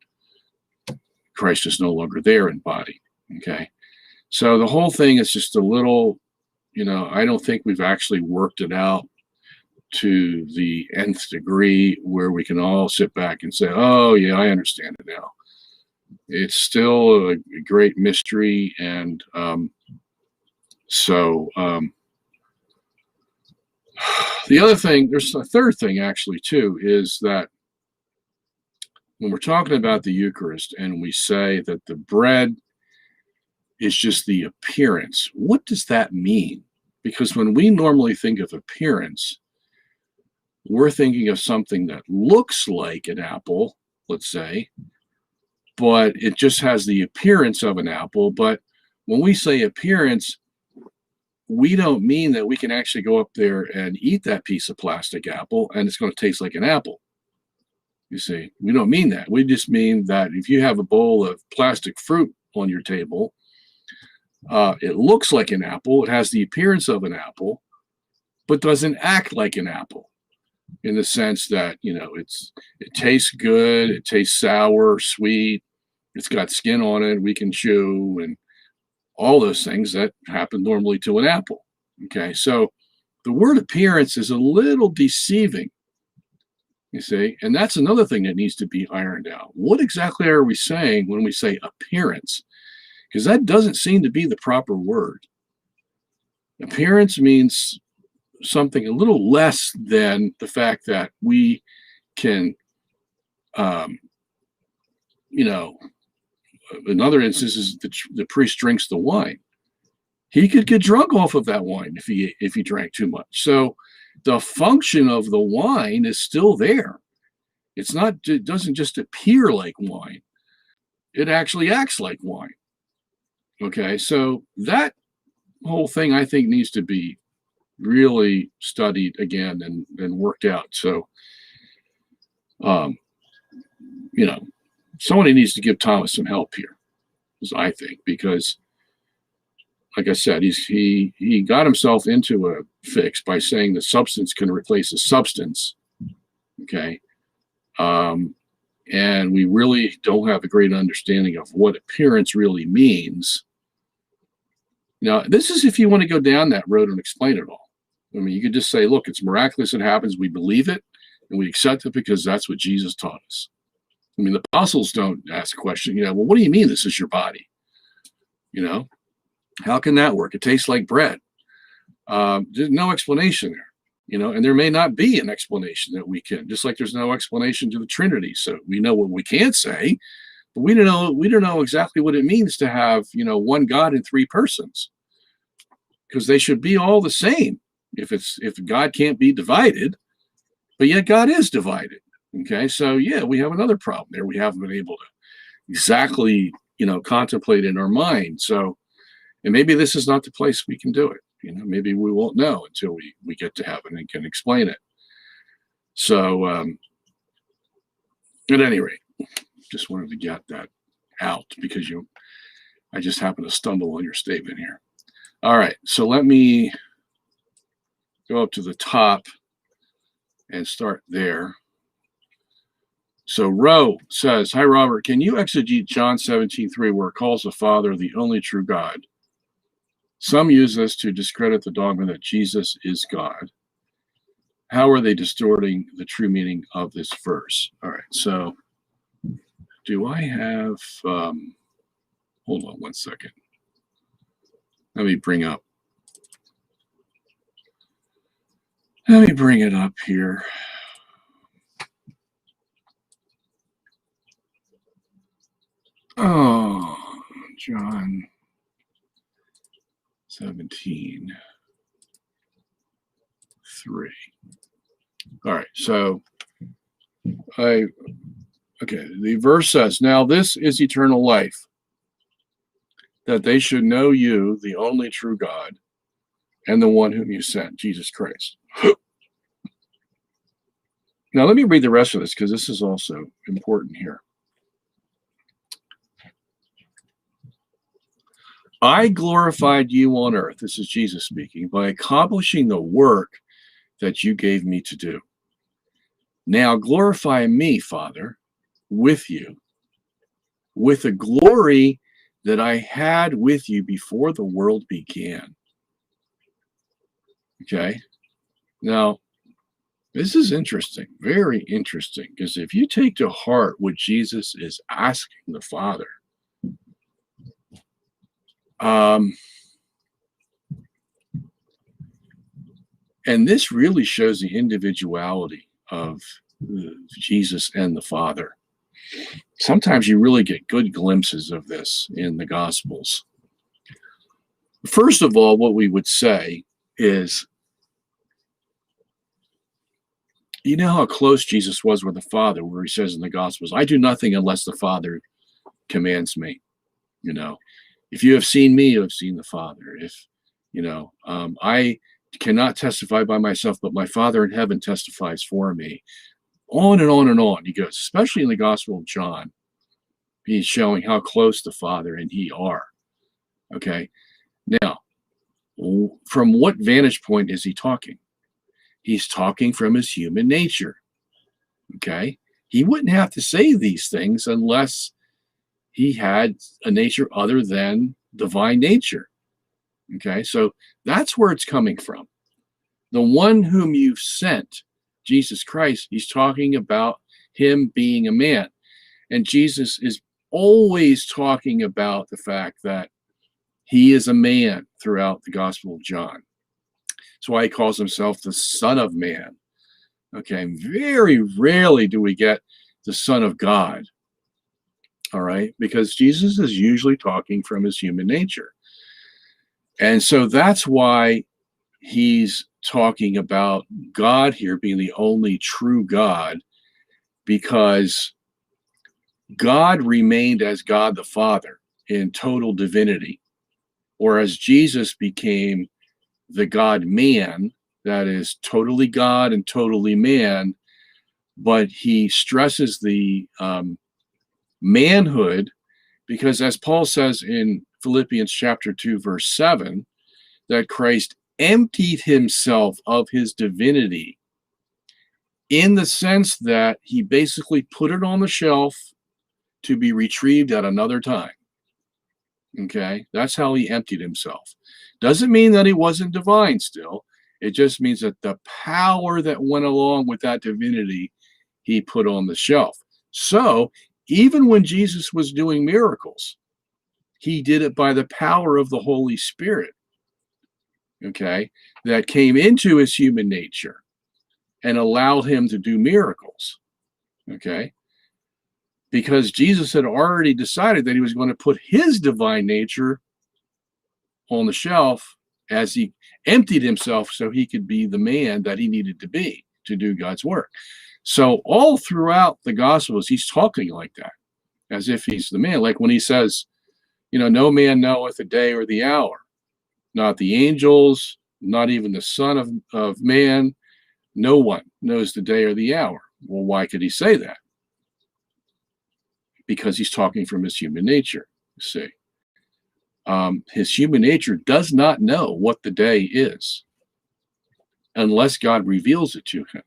Christ is no longer there in body. Okay. So the whole thing is just a little, I don't think we've actually worked it out to the nth degree where we can all sit back and say, oh yeah, I understand it now. It's still a great mystery. And the other thing, there's a third thing actually too, is that when we're talking about the Eucharist and we say that the bread is just the appearance, what does that mean? Because when we normally think of appearance, we're thinking of something that looks like an apple, let's say, but it just has the appearance of an apple. But when we say appearance, we don't mean that we can actually go up there and eat that piece of plastic apple and it's going to taste like an apple. You see, we don't mean that. We just mean that if you have a bowl of plastic fruit on your table, it looks like an apple, it has the appearance of an apple, but doesn't act like an apple in the sense that, it tastes good, it tastes sour, sweet, it's got skin on it, we can chew, and all those things that happen normally to an apple. Okay, so the word appearance is a little deceiving, you see, and that's another thing that needs to be ironed out. What exactly are we saying when we say appearance? Because that doesn't seem to be the proper word. Appearance means something a little less than the fact that we can, another instance is the priest drinks the wine. He could get drunk off of that wine if he drank too much. So the function of the wine is still there. It doesn't just appear like wine. It actually acts like wine. Okay, so that whole thing I think needs to be really studied again and worked out. So, somebody needs to give Thomas some help here, I think, because, like I said, he got himself into a fix by saying the substance can replace a substance. Okay, and we really don't have a great understanding of what appearance really means. Now, this is if you want to go down that road and explain it all. You could just say, look, it's miraculous, it happens, we believe it, and we accept it because that's what Jesus taught us. The apostles don't ask the question, well, what do you mean this is your body? How can that work? It tastes like bread. There's no explanation there, and there may not be an explanation that we can, just like there's no explanation to the Trinity. So we know what we can't say, but we don't know exactly what it means to have, one God in three persons, because they should be all the same. If God can't be divided, but yet God is divided. Okay, so yeah, we have another problem there. We haven't been able to exactly, contemplate in our mind. So, and maybe this is not the place we can do it. Maybe we won't know until we get to heaven and can explain it. So, at any rate, just wanted to get that out because I just happened to stumble on your statement here. All right, so let me go up to the top and start there. So Roe says, hi, Robert, can you exegete John 17:3 where it calls the Father the only true God? Some use this to discredit the dogma that Jesus is God. how are they distorting the true meaning of this verse? All right, so do I have, hold on one second. Let me bring it up here. Oh, John 17, 3. All right, so okay, the verse says, now this is eternal life, that they should know you, the only true God, and the one whom you sent, Jesus Christ. Now let me read the rest of this, because this is also important here. I glorified you on earth, this is Jesus speaking, by accomplishing the work that you gave me to do. Now glorify me, Father, with you, with the glory that I had with you before the world began. Okay, now this is interesting, very interesting, because if you take to heart what Jesus is asking the Father, and this really shows the individuality of Jesus and the Father. Sometimes you really get good glimpses of this in the Gospels. First of all, what we would say is, you know how close Jesus was with the Father, where he says in the Gospels, I do nothing unless the Father commands me. You know, if you have seen me, you have seen the Father. If, you know, I cannot testify by myself, but my Father in heaven testifies for me. On and on and on he goes, especially in the Gospel of John. He's showing how close the Father and he are. Okay. Now, from what vantage point is he talking? He's talking from his human nature. Okay. He wouldn't have to say these things unless he had a nature other than divine nature. Okay. So that's where it's coming from. The one whom you've sent, Jesus Christ, he's talking about him being a man. And Jesus is always talking about the fact that he is a man throughout the Gospel of John. That's why he calls himself the Son of Man. Okay, very rarely do we get the Son of God. All right, because Jesus is usually talking from his human nature. And so that's why he's talking about God here being the only true God, because God remained as God the Father in total divinity, whereas Jesus became the God-man, that is totally God and totally man, but he stresses the manhood, because as Paul says in Philippians chapter 2, verse 7, that Christ emptied himself of his divinity, in the sense that he basically put it on the shelf to be retrieved at another time. Okay, that's how he emptied himself. Doesn't mean that he wasn't divine still. It just means that the power that went along with that divinity, he put on the shelf. So even when Jesus was doing miracles, he did it by the power of the Holy Spirit, okay, that came into his human nature and allowed him to do miracles, okay, because Jesus had already decided that he was going to put his divine nature on the shelf as he emptied himself so he could be the man that he needed to be to do God's work. So all throughout the Gospels, he's talking like that, as if he's the man. Like when he says, you know, no man knoweth the day or the hour, not the angels, not even the Son of Man. No one knows the day or the hour. Well, why could he say that? Because he's talking from his human nature, you see. His human nature does not know what the day is unless God reveals it to him.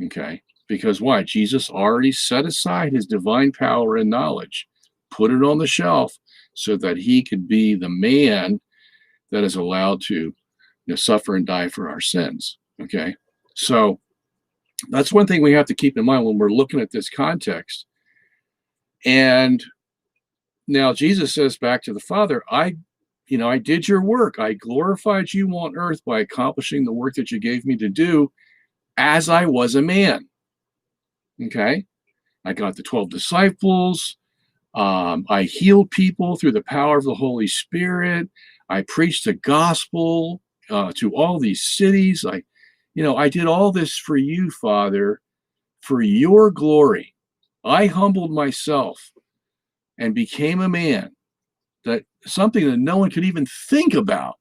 Okay, because why? Jesus already set aside his divine power and knowledge, put it on the shelf so that he could be the man that is allowed to, you know, suffer and die for our sins. Okay, So that's one thing we have to keep in mind when we're looking at this context. And now Jesus says back to the Father, I did your work. I glorified you on earth by accomplishing the work that you gave me to do as I was a man. Okay. I got the 12 disciples. I healed people through the power of the Holy Spirit. I preached the gospel to all these cities. I did all this for you, Father, for your glory. I humbled myself and became a man, that something that no one could even think about,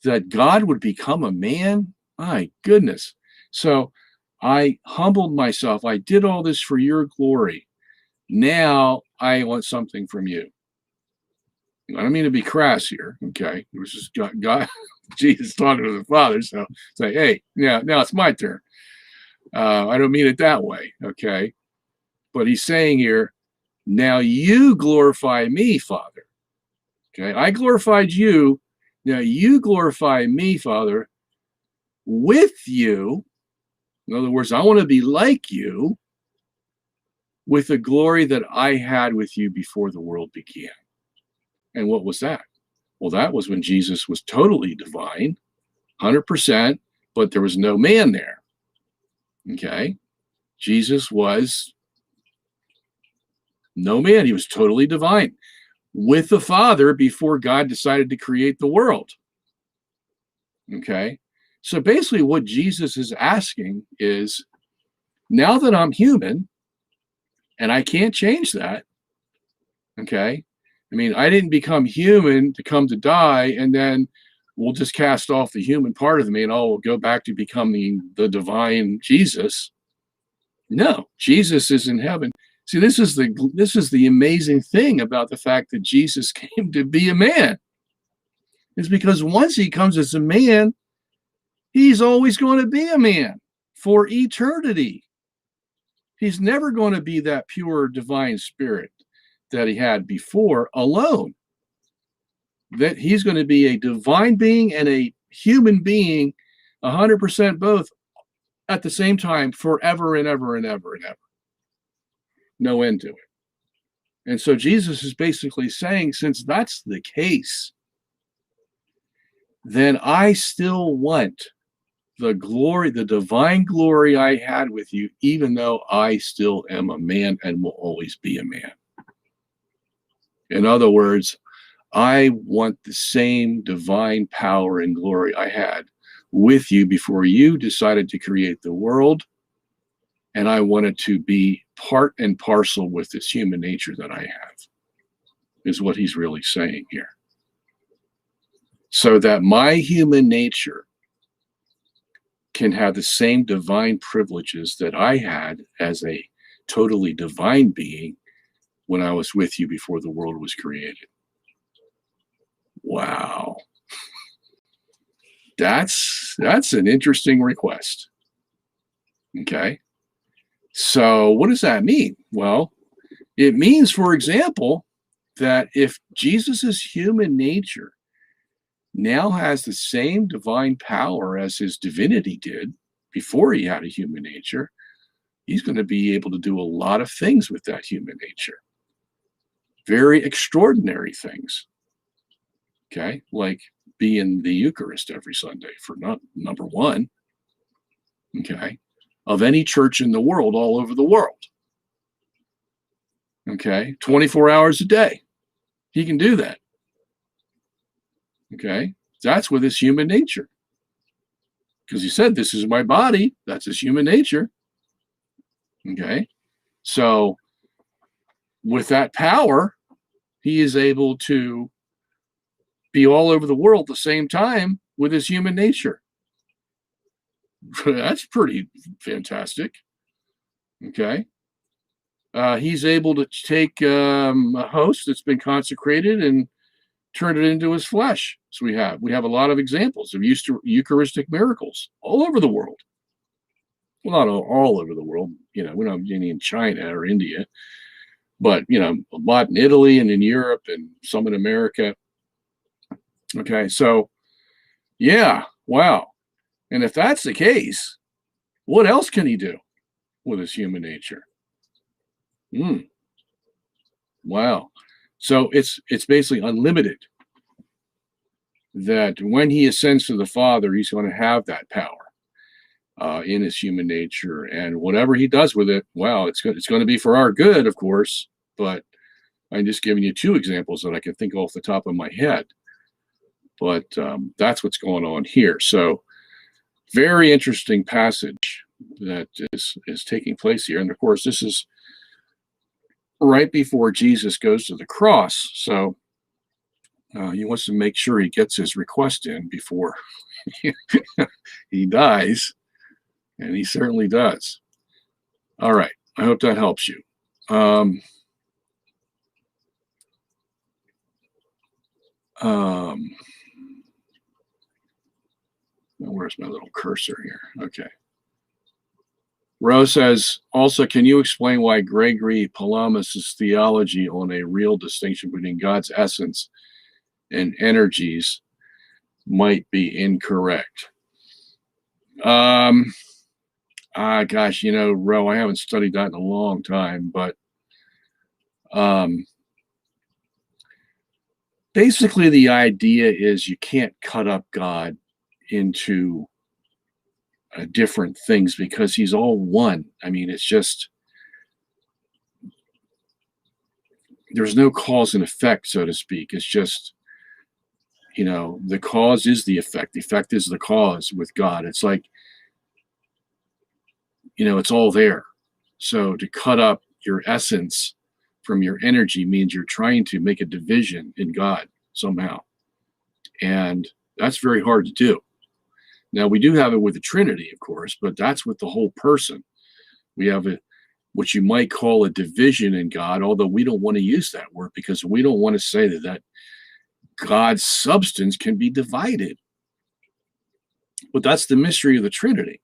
that God would become a man. My goodness. So I humbled myself. I did all this for your glory. Now I want something from you. I don't mean to be crass here, okay? It was just God Jesus talking to the Father, so say, hey, yeah, now it's my turn. I don't mean it that way, okay? But he's saying here, now you glorify me, Father. Okay, I glorified you. Now you glorify me, Father, with you. In other words, I want to be like you with the glory that I had with you before the world began. And what was that? Well, that was when Jesus was totally divine, 100%, but there was no man there. Okay? Jesus was no man. He was totally divine with the Father before God decided to create the world. Okay? So basically what Jesus is asking is, now that I'm human, and I can't change that, okay? I mean, I didn't become human to come to die, and then we'll just cast off the human part of me and we'll go back to becoming the divine Jesus. No, Jesus is in heaven. See, this is the amazing thing about the fact that Jesus came to be a man. Is because once he comes as a man, he's always going to be a man for eternity. He's never going to be that pure divine spirit that he had before alone. That he's going to be a divine being and a human being, 100% both at the same time, forever and ever and ever and ever. No end to it. And so Jesus is basically saying, since that's the case, then I still want the glory, the divine glory I had with you, even though I still am a man and will always be a man. In other words, I want the same divine power and glory I had with you before you decided to create the world. And I wanted to be part and parcel with this human nature that I have, is what he's really saying here. So that my human nature can have the same divine privileges that I had as a totally divine being when I was with you before the world was created. Wow. That's an interesting request. Okay. So what does that mean? Well, it means, for example, that if Jesus's human nature now has the same divine power as his divinity did before he had a human nature, he's going to be able to do a lot of things with that human nature. Very extraordinary things. Okay, like be in the Eucharist every Sunday, for number one. Okay, of any church in the world, all over the world. Okay, 24 hours a day. He can do that. Okay, that's with his human nature. Because he said, this is my body. That's his human nature. Okay, so with that power, he is able to be all over the world at the same time with his human nature. That's pretty fantastic. Okay. He's able to take a host that's been consecrated and turn it into his flesh. So we have a lot of examples of Eucharistic miracles all over the world. Well, not all over the world. We don't have any in China or India, but a lot in Italy and in Europe and some in America. Okay, so yeah, wow. And if that's the case, what else can he do with his human nature? Wow. So it's basically unlimited, that when he ascends to the Father, he's going to have that power in his human nature. And whatever he does with it, wow, it's going to be for our good, of course. But I'm just giving you two examples that I can think off the top of my head. But that's what's going on here. So very interesting passage that is taking place here. And of course, this is right before Jesus goes to the cross. So he wants to make sure he gets his request in before he dies. And he certainly does. All right. I hope that helps you. Where's my little cursor here? Okay. Rose says, also, can you explain why Gregory Palamas' theology on a real distinction between God's essence and energies might be incorrect? Gosh, Ro, I haven't studied that in a long time, but basically the idea is you can't cut up God into different things because he's all one. I mean, it's just, there's no cause and effect, so to speak. It's just, the cause is the effect. The effect is the cause with God. It's like, it's all there. So to cut up your essence from your energy means you're trying to make a division in God somehow. And that's very hard to do. Now, we do have it with the Trinity, of course, but that's with the whole person. We have what you might call a division in God, although we don't want to use that word because we don't want to say that God's substance can be divided. But that's the mystery of the Trinity,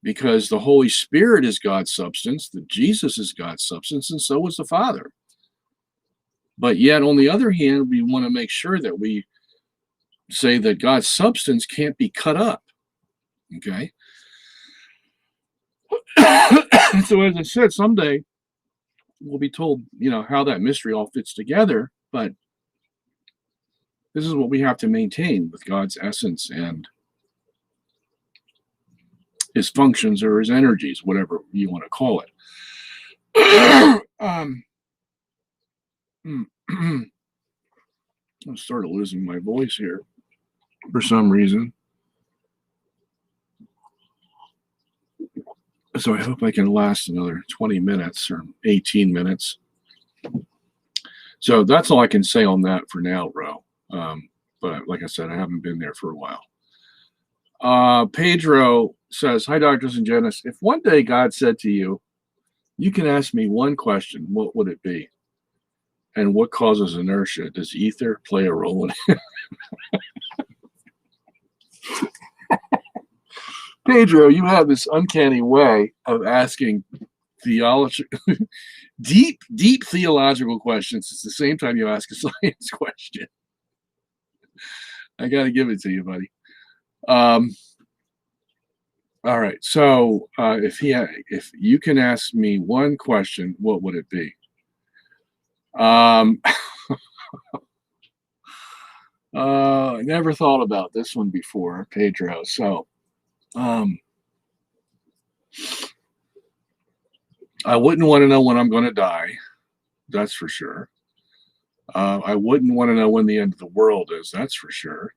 because the Holy Spirit is God's substance, that Jesus is God's substance, and so is the Father. But yet, on the other hand, we want to make sure that we say that God's substance can't be cut up. Okay? So as I said, someday we'll be told, how that mystery all fits together, but this is what we have to maintain with God's essence and his functions or his energies, whatever you want to call it. I started losing my voice here for some reason. So I hope I can last another 20 minutes or 18 minutes. So that's all I can say on that for now, Ro. But like I said, I haven't been there for a while. Pedro says, hi, Dr. Sungenis. If one day God said to you, you can ask me one question, what would it be? And what causes inertia? Does ether play a role in it? Pedro, you have this uncanny way of asking deep theological questions at the same time you ask a science question. I got to give it to you, buddy. All right. So if you can ask me one question, what would it be? I never thought about this one before, Pedro. So I wouldn't want to know when I'm going to die. That's for sure. I wouldn't want to know when the end of the world is. That's for sure.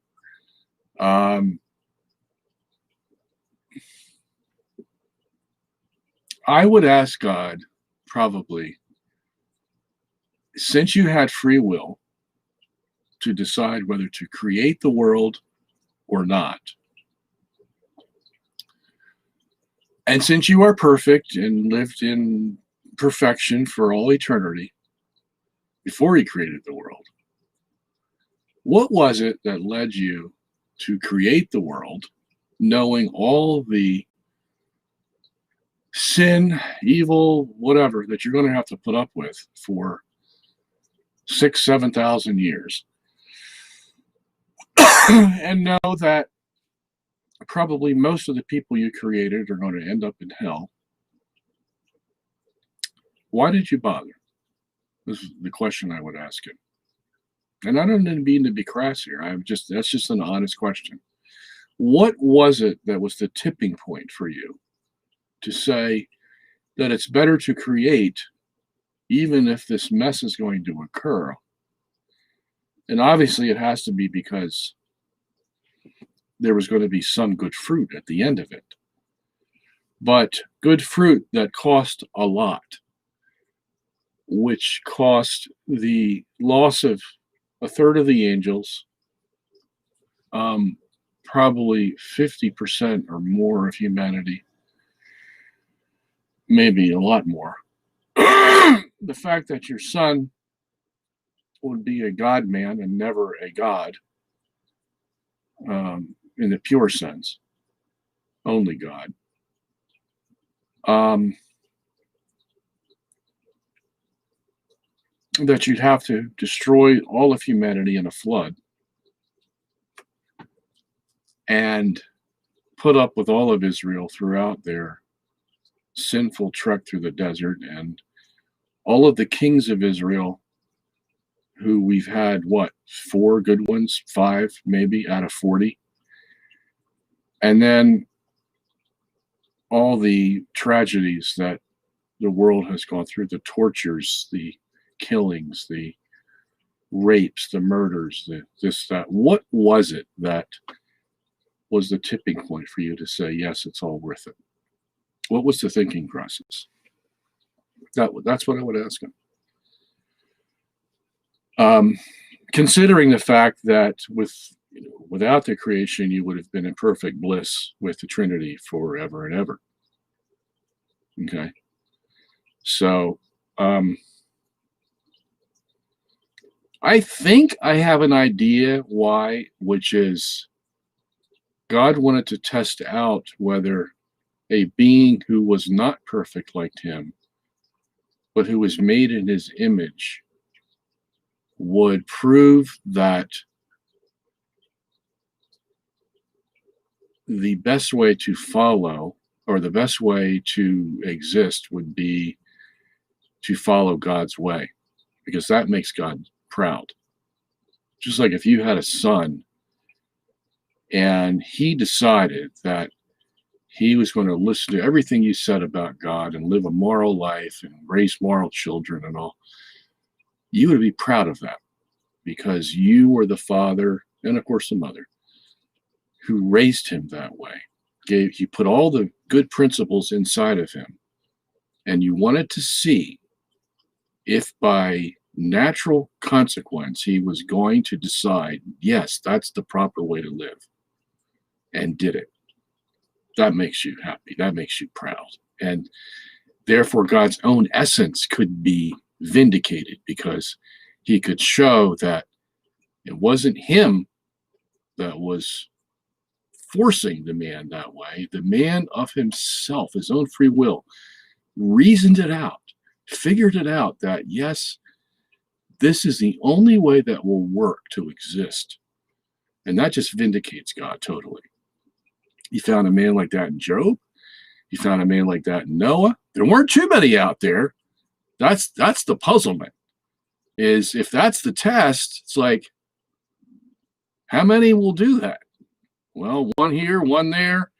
I would ask God, probably, since you had free will to decide whether to create the world or not, and since you are perfect and lived in perfection for all eternity before he created the world, what was it that led you to create the world, knowing all the sin, evil, whatever that you're going to have to put up with for 6,000-7,000 years, and know that probably most of the people you created are going to end up in hell. Why did you bother? This is the question I would ask him. And I don't mean to be crass here. That's just an honest question. What was it that was the tipping point for you to say that it's better to create even if this mess is going to occur? And obviously it has to be because there was going to be some good fruit at the end of it. But good fruit that cost a lot, which cost the loss of a third of the angels, probably 50% or more of humanity, maybe a lot more. The fact that your son would be a God man and never a God, in the pure sense, only God. That you'd have to destroy all of humanity in a flood and put up with all of Israel throughout their sinful trek through the desert, and all of the kings of Israel, who we've had, 4 good ones, 5 maybe out of 40. And then all the tragedies that the world has gone through, the tortures, the killings, the rapes, the murders, the this, that. What was it that was the tipping point for you to say, yes, it's all worth it? What was the thinking process? That's what I would ask him. Considering the fact that without the creation, you would have been in perfect bliss with the Trinity forever and ever. Okay. So, I think I have an idea why, which is God wanted to test out whether a being who was not perfect like him, but who was made in his image, would prove that the best way to follow, or the best way to exist, would be to follow God's way, because that makes God proud. Just like if you had a son and he decided that he was going to listen to everything you said about God and live a moral life and raise moral children and all, you would be proud of that, because you were the father, and of course the mother, who raised him that way. You put all the good principles inside of him, and you wanted to see if by natural consequence he was going to decide, yes, that's the proper way to live, and did it. That makes you happy. That makes you proud. And therefore God's own essence could be vindicated, because he could show that it wasn't him that was forcing the man that way. The man of himself, his own free will, reasoned it out, figured it out that, yes, this is the only way that will work to exist. And that just vindicates God totally. You found a man like that in Job. You found a man like that in Noah. There weren't too many out there. That's the puzzlement, is if that's the test, it's like, how many will do that? Well, one here, one there.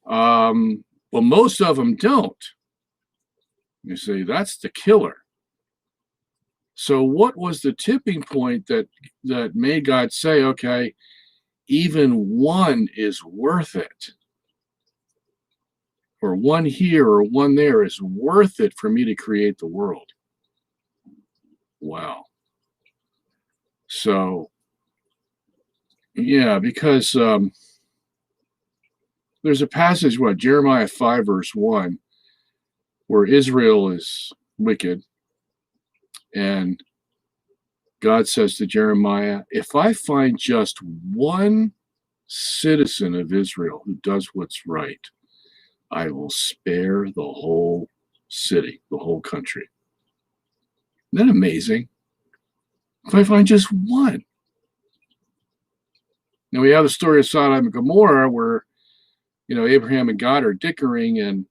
Well, most of them don't. You see, that's the killer. So what was the tipping point that made God say, okay, even one is worth it, or one here or one there is worth it for me to create the world? Wow. So, yeah, because there's a passage, Jeremiah 5, verse 1, where Israel is wicked, and God says to Jeremiah, if I find just one citizen of Israel who does what's right, I will spare the whole city, the whole country. Isn't that amazing? If I find just one. Now we have the story of Sodom and Gomorrah, where Abraham and God are dickering, and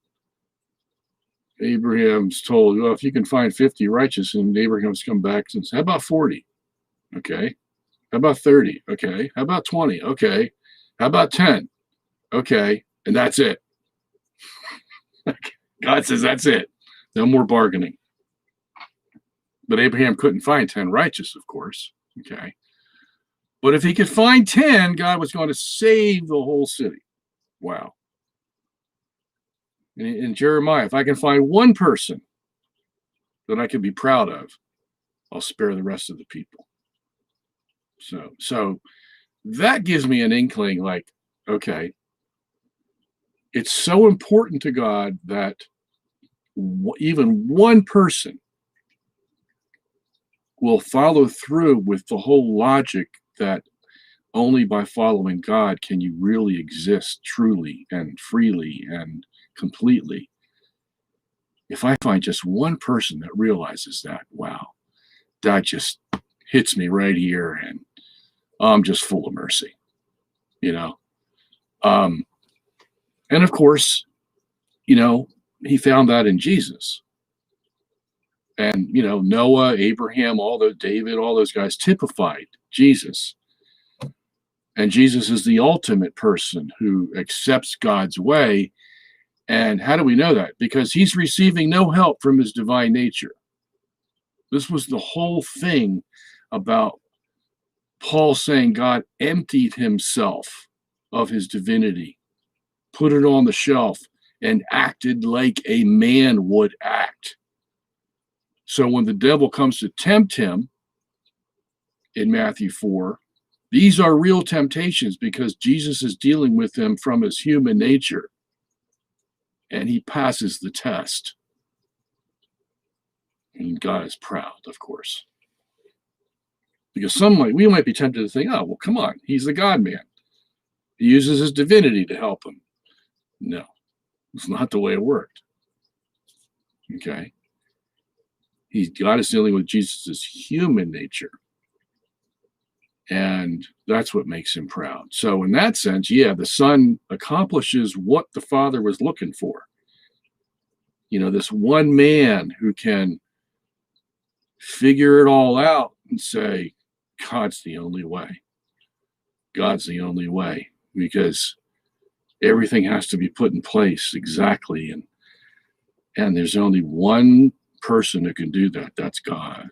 Abraham's told, well, if you can find 50 righteous, and Abraham's come back and says, how about 40? Okay. How about 30? Okay. How about 20? Okay. How about 10? Okay. And that's it. God says that's it. No more bargaining. But Abraham couldn't find 10 righteous, of course. Okay. But if he could find 10, God was going to save the whole city. Wow. In Jeremiah, if I can find one person that I can be proud of, I'll spare the rest of the people. So that gives me an inkling like, okay, it's so important to God that even one person will follow through with the whole logic that only by following God can you really exist truly and freely and completely. If I find just one person that realizes that, wow, that just hits me right here, and I'm just full of mercy, And of course, he found that in Jesus. And, Noah, Abraham, David, all those guys typified Jesus. And Jesus is the ultimate person who accepts God's way. And how do we know that? Because he's receiving no help from his divine nature. This was the whole thing about Paul saying God emptied himself of his divinity, put it on the shelf, and acted like a man would act. So when the devil comes to tempt him in Matthew 4, these are real temptations because Jesus is dealing with them from his human nature. And he passes the test. And God is proud, of course. Because we might be tempted to think, oh, well, come on, he's the God-man. He uses his divinity to help him. No, it's not the way it worked. Okay? God is dealing with Jesus' human nature. And that's what makes him proud. So in that sense, yeah, the Son accomplishes what the Father was looking for. This one man who can figure it all out and say, God's the only way. God's the only way, because everything has to be put in place exactly. And there's only one person who can do that. That's God.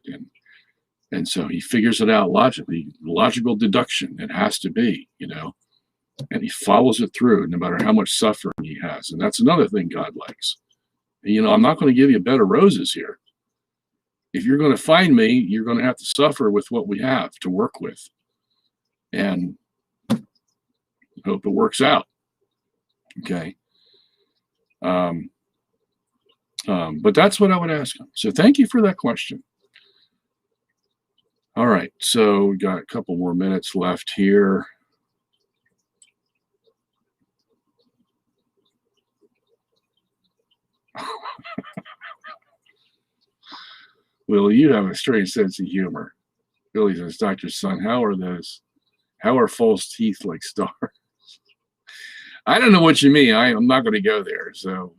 And so he figures it out logically, logical deduction. It has to be, and he follows it through no matter how much suffering he has. And that's another thing God likes. I'm not going to give you a bed of roses here. If you're going to find me, you're going to have to suffer with what we have to work with. And I hope it works out. Okay. But that's what I would ask him. So thank you for that question. All right. So we got a couple more minutes left here. Will, you have a strange sense of humor. Billy says, Dr. Sun, how are false teeth like stars? I don't know what you mean. I'm not going to go there. So,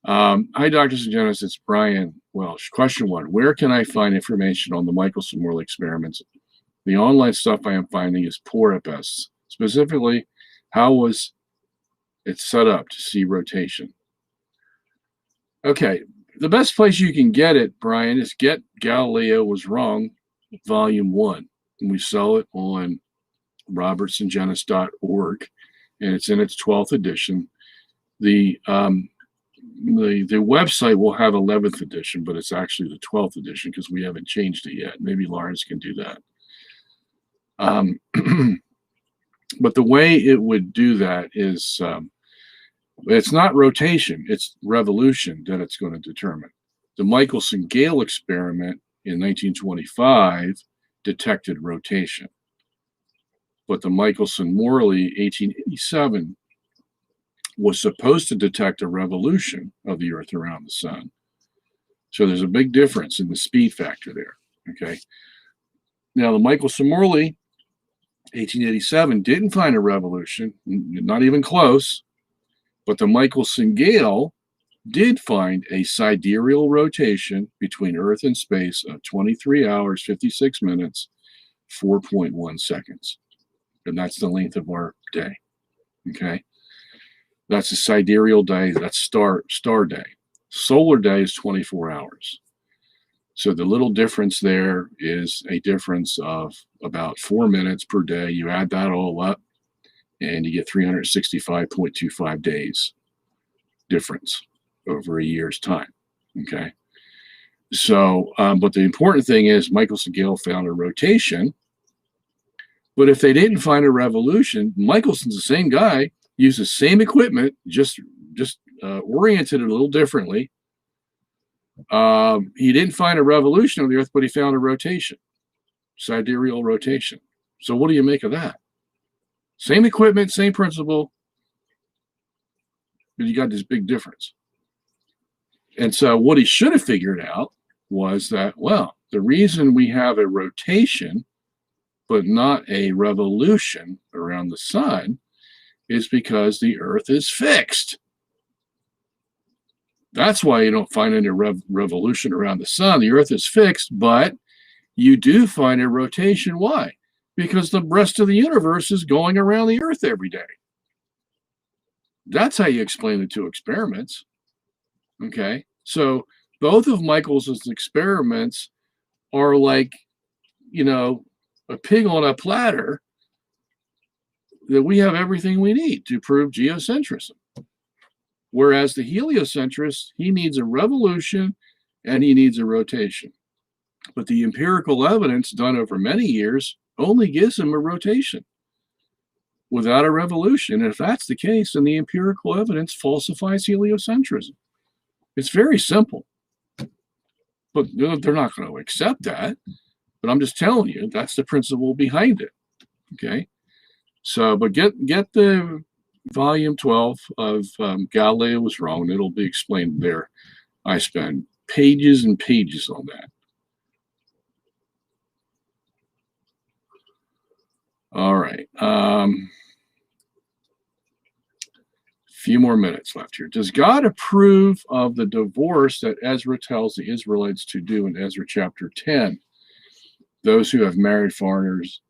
hi, Dr. Sungenis. It's Brian Welsh. Question 1, where can I find information on the Michelson-Morley experiments? The online stuff I am finding is poor at best. Specifically, how was it set up to see rotation? Okay. The best place you can get it, Brian, is get Galileo Was Wrong, Volume 1. And we sell it on robertsongenis.org, and it's in its 12th edition. The website will have 11th edition, but it's actually the 12th edition because we haven't changed it yet. Maybe Lawrence can do that. But the way it would do that is it's not rotation, it's revolution that it's going to determine. The Michelson-Gale experiment in 1925 detected rotation. But the Michelson-Morley 1887 was supposed to detect a revolution of the Earth around the sun. So there's a big difference in the speed factor there, okay? Now, the Michelson-Morley 1887 didn't find a revolution, not even close, but the Michelson-Gale did find a sidereal rotation between Earth and space of 23 hours, 56 minutes, 4.1 seconds. And that's the length of our day. Okay. That's a sidereal day. That's star day. Solar day is 24 hours. So the little difference there is a difference of about 4 minutes per day. You add that all up and you get 365.25 days difference over a year's time. Okay. So, but the important thing is Michelson-Gale found a rotation. But if they didn't find a revolution, Michelson's the same guy, used the same equipment, just oriented it a little differently. He didn't find a revolution on the Earth, but he found a rotation, sidereal rotation. So what do you make of that? Same equipment, same principle, but you got this big difference. And so what he should have figured out was that, well, the reason we have a rotation but not a revolution around the sun is because the Earth is fixed. That's why you don't find any revolution around the sun. The Earth is fixed, but you do find a rotation. Why? Because the rest of the universe is going around the Earth every day. That's how you explain the two experiments. Okay, so both of Michelson's experiments are like, you know, a pig on a platter, that we have everything we need to prove geocentrism. Whereas the heliocentrist, he needs a revolution and he needs a rotation. But the empirical evidence done over many years only gives him a rotation without a revolution. And if that's the case, then the empirical evidence falsifies heliocentrism. It's very simple. But they're not going to accept that. But I'm just telling you, that's the principle behind it. Okay. So, but get the volume 12 of Galileo Was Wrong. It'll be explained there. I spend pages and pages on that. All right. Few more minutes left here. Does God approve of the divorce that Ezra tells the Israelites to do in Ezra chapter 10? Those who have married foreigners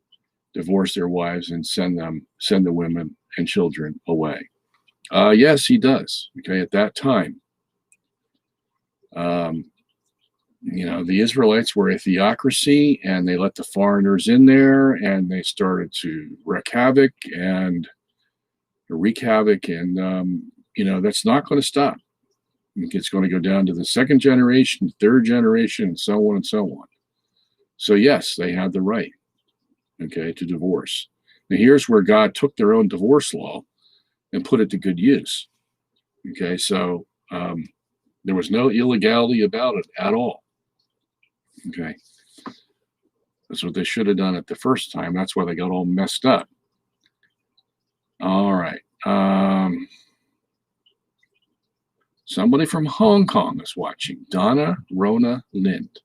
divorce their wives and send the women and children away. Yes, he does. Okay, at that time, you know, the Israelites were a theocracy, and they let the foreigners in there, and they started to wreak havoc, and you know, that's not going to stop. It's going to go down to the second generation, third generation, and so on and so on. So yes, they had the right, okay, to divorce. Now here's where God took their own divorce law and put it to good use. Okay, so there was no illegality about it at all. Okay, that's what they should have done at the first time. That's why they got all messed up. All right. Somebody from Hong Kong is watching. Donna Rona Lind.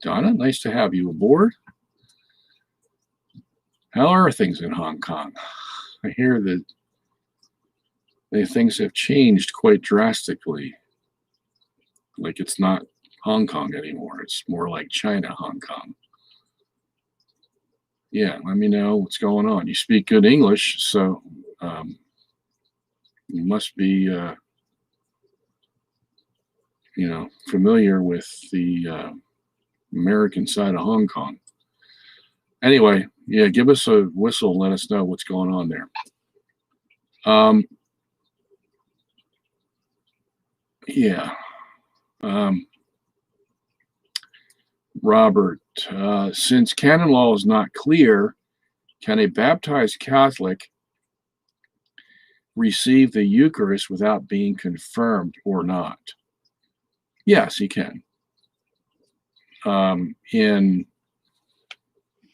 Donna, nice to have you aboard. How are things in Hong Kong? I hear that things have changed quite drastically. Like it's not Hong Kong anymore. It's more like China, Hong Kong. Yeah, let me know what's going on. You speak good English, so you must be, you know, familiar with the American side of Hong Kong. Anyway, yeah, give us a whistle and let us know what's going on there. Yeah. Robert, since canon law is not clear, can a baptized Catholic receive the Eucharist without being confirmed or not? Yes, he can. In,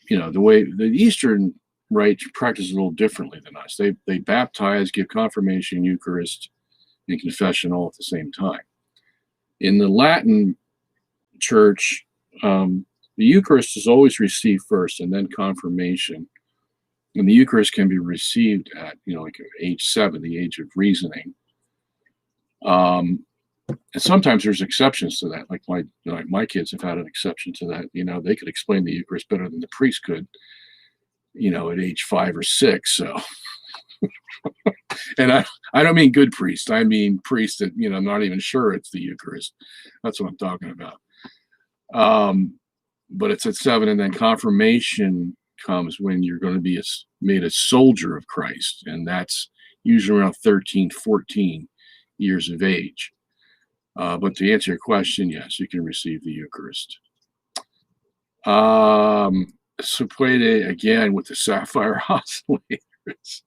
you know, the way the Eastern Rite practices a little differently than us. They baptize, give confirmation, Eucharist, and confession all at the same time. In the Latin Church, the Eucharist is always received first and then confirmation. And the Eucharist can be received at, like age 7, the age of reasoning. And sometimes there's exceptions to that. Like my kids have had an exception to that. They could explain the Eucharist better than the priest could, at age 5 or 6. So, and I don't mean good priest. I mean priest that, not even sure it's the Eucharist. That's what I'm talking about. But it's at 7, and then confirmation comes when you're going to be made a soldier of Christ. And that's usually around 13, 14 years of age. But to answer your question, yes, you can receive the Eucharist. Sequede again with the sapphire oscillators.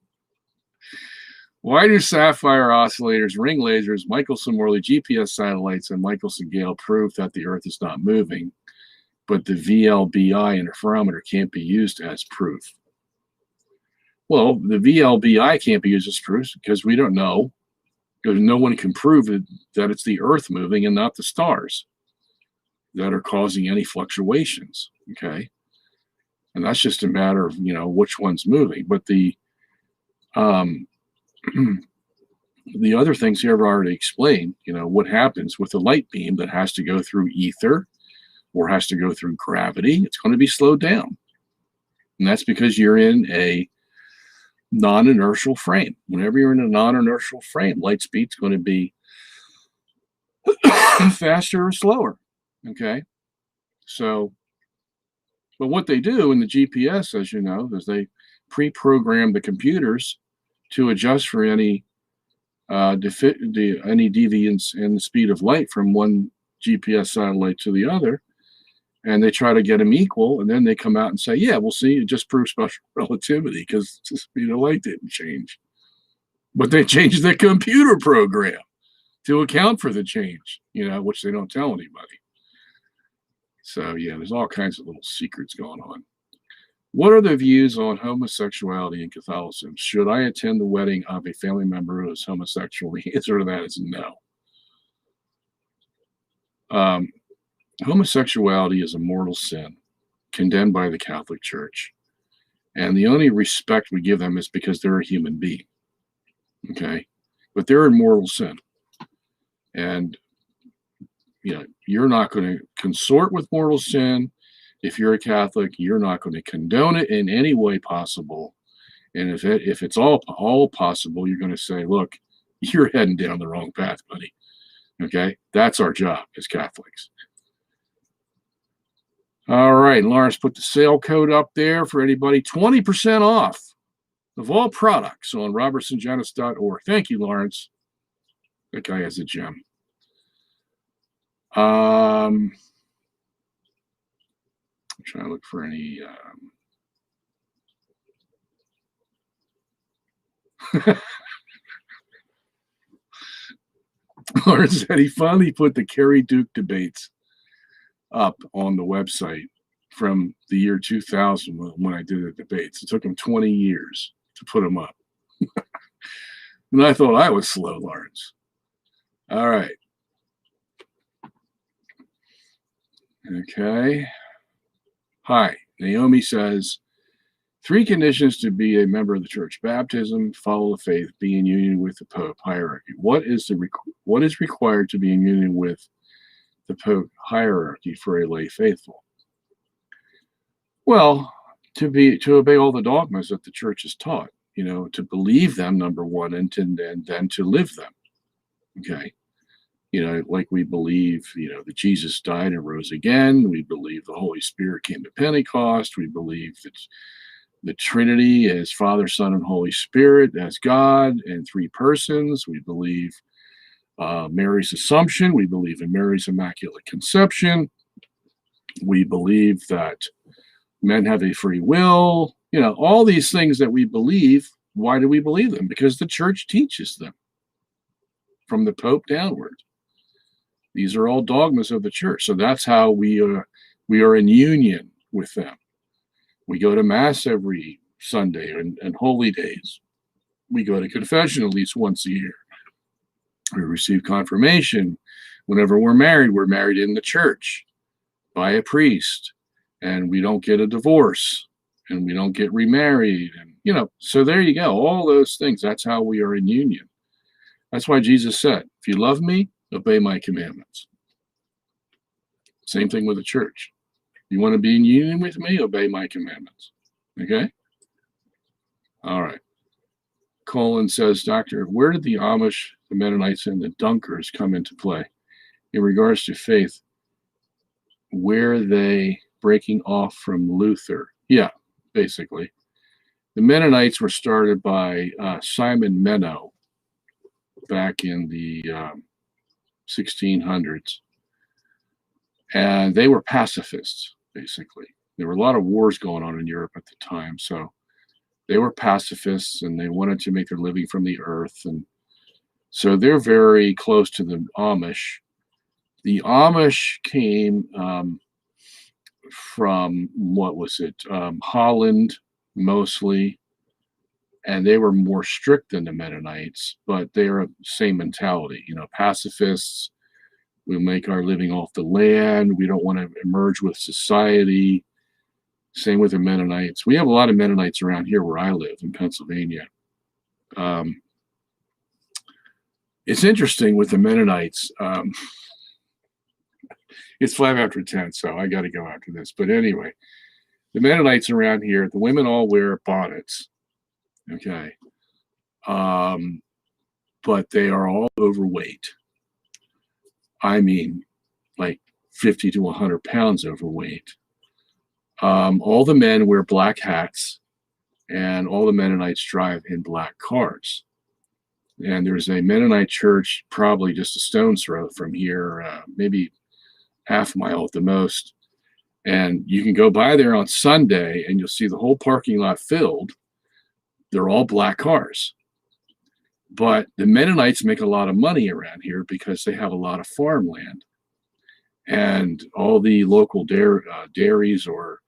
Why do sapphire oscillators, ring lasers, Michelson-Morley GPS satellites, and Michelson-Gale prove that the Earth is not moving, but the VLBI interferometer can't be used as proof? Well, the VLBI can't be used as proof because we don't know. Because no one can prove that it's the Earth moving and not the stars that are causing any fluctuations. Okay, and that's just a matter of which one's moving. But the the other things here I've already explained. What happens with a light beam that has to go through ether or has to go through gravity? It's going to be slowed down, and that's because you're in a non-inertial frame. Whenever you're in a non-inertial frame, light speed's going to be faster or slower. Okay, so, but what they do in the GPS, as you know, is they pre-program the computers to adjust for any deviance in the speed of light from one GPS satellite to the other, and they try to get them equal, and then they come out and say, yeah, we'll see, it just proves special relativity because the speed of light didn't change. But they changed the computer program to account for the change, which they don't tell anybody. So, yeah, there's all kinds of little secrets going on. What are the views on homosexuality in Catholicism? Should I attend the wedding of a family member who is homosexual? The answer to that is no. Homosexuality is a mortal sin condemned by the Catholic Church. And the only respect we give them is because they're a human being. Okay? But they're in mortal sin. And, you're not going to consort with mortal sin. If you're a Catholic, you're not going to condone it in any way possible. And if it's all possible, you're going to say, look, you're heading down the wrong path, buddy. Okay? That's our job as Catholics. All right, Lawrence put the sale code up there for anybody. 20% off of all products on robertsongenis.org. Thank you, Lawrence. That guy has a gem. I'm trying to look for any Lawrence said he finally put the Kerry Duke debates up on the website from the year 2000 when I did the debates. It took him 20 years to put them up. And I thought I was slow, Lawrence. All right. Okay. Hi. Naomi says, 3 conditions to be a member of the church: baptism, follow the faith, be in union with the Pope, hierarchy. What is required to be in union with the Pope hierarchy for a lay faithful? Well, to obey all the dogmas that the church has taught, to believe them, number one, and then to live them. Okay. Like we believe, that Jesus died and rose again. We believe the Holy Spirit came to Pentecost. We believe that the Trinity is Father, Son, and Holy Spirit as God in 3 persons. We believe Mary's Assumption. We believe in Mary's Immaculate Conception. We believe that men have a free will. All these things that we believe. Why do we believe them? Because the church teaches them from the Pope downward. These are all dogmas of the church. So that's how we are in union with them. We go to Mass every Sunday and holy days. We go to confession at least once a year. We receive confirmation. Whenever we're married in the church by a priest. And we don't get a divorce. And we don't get remarried. And, So there you go. All those things. That's how we are in union. That's why Jesus said, if you love me, obey my commandments. Same thing with the church. You want to be in union with me, obey my commandments. Okay? All right. Colin says, Doctor, where did the Amish, the Mennonites, and the Dunkers come into play in regards to faith? Were they breaking off from Luther? Yeah, basically. The Mennonites were started by Simon Menno back in the 1600s. And they were pacifists, basically. There were a lot of wars going on in Europe at the time. So they were pacifists and they wanted to make their living from the earth. And so they're very close to the Amish. The Amish came from, Holland mostly. And they were more strict than the Mennonites, but they are the same mentality. Pacifists. We make our living off the land. We don't want to merge with society. Same with the Mennonites. We have a lot of Mennonites around here where I live in Pennsylvania. It's interesting with the Mennonites. It's 5 after 10, so I got to go after this. But anyway, the Mennonites around here, the women all wear bonnets. Okay. But they are all overweight. I mean, like 50 to 100 pounds overweight. All the men wear black hats, and all the Mennonites drive in black cars. And there's a Mennonite church probably just a stone's throw from here, maybe half a mile at the most. And you can go by there on Sunday, and you'll see the whole parking lot filled. They're all black cars. But the Mennonites make a lot of money around here because they have a lot of farmland. And all the local dairies or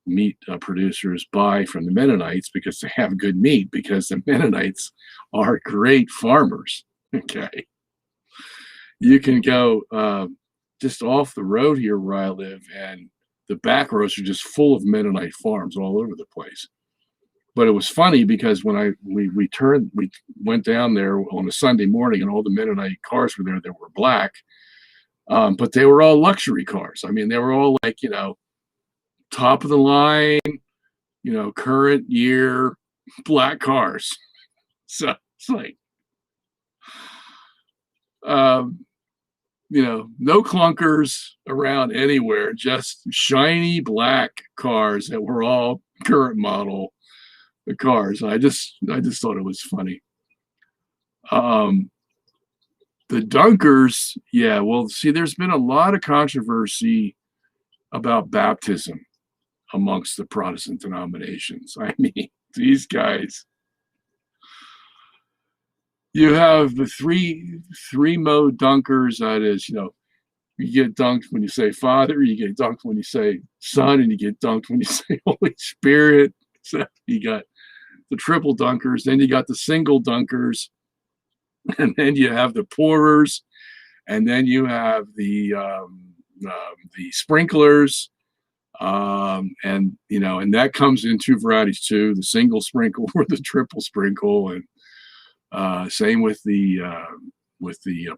meat producers buy from the Mennonites because they have good meat, because the Mennonites are great farmers. Okay. You can go just off the road here where I live, and the back roads are just full of Mennonite farms all over the place. But it was funny because when we went down there on a Sunday morning, and all the Mennonite cars were there that were black, but they were all luxury cars. I mean, they were all like, top of the line, current year black cars. So it's like, no clunkers around anywhere, just shiny black cars that were all current model cars. I just thought it was funny. The Dunkers, yeah, well, see, there's been a lot of controversy about baptism amongst the Protestant denominations. I mean, these guys, you have the three mode dunkers. That is, you get dunked when you say Father, you get dunked when you say Son, and you get dunked when you say Holy Spirit. So you got the triple dunkers, then you got the single dunkers, and then you have the pourers, and then you have the sprinklers, and that comes in two varieties too: the single sprinkle or the triple sprinkle, and same with the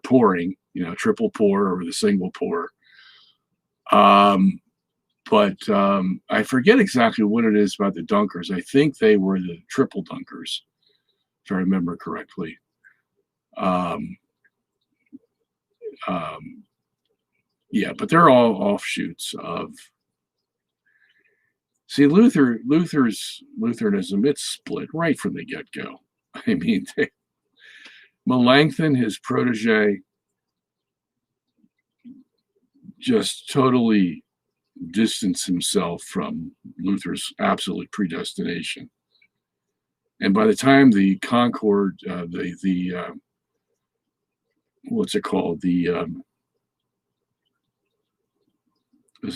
pouring, triple pour or the single pour. But I forget exactly what it is about the dunkers. I think they were the triple dunkers, if I remember correctly. Yeah, but they're all offshoots of. See, Lutheranism, it's split right from the get-go. I mean, Melanchthon, his protege, just totally distance himself from Luther's absolute predestination. And by the time the Concord, what's it called? It's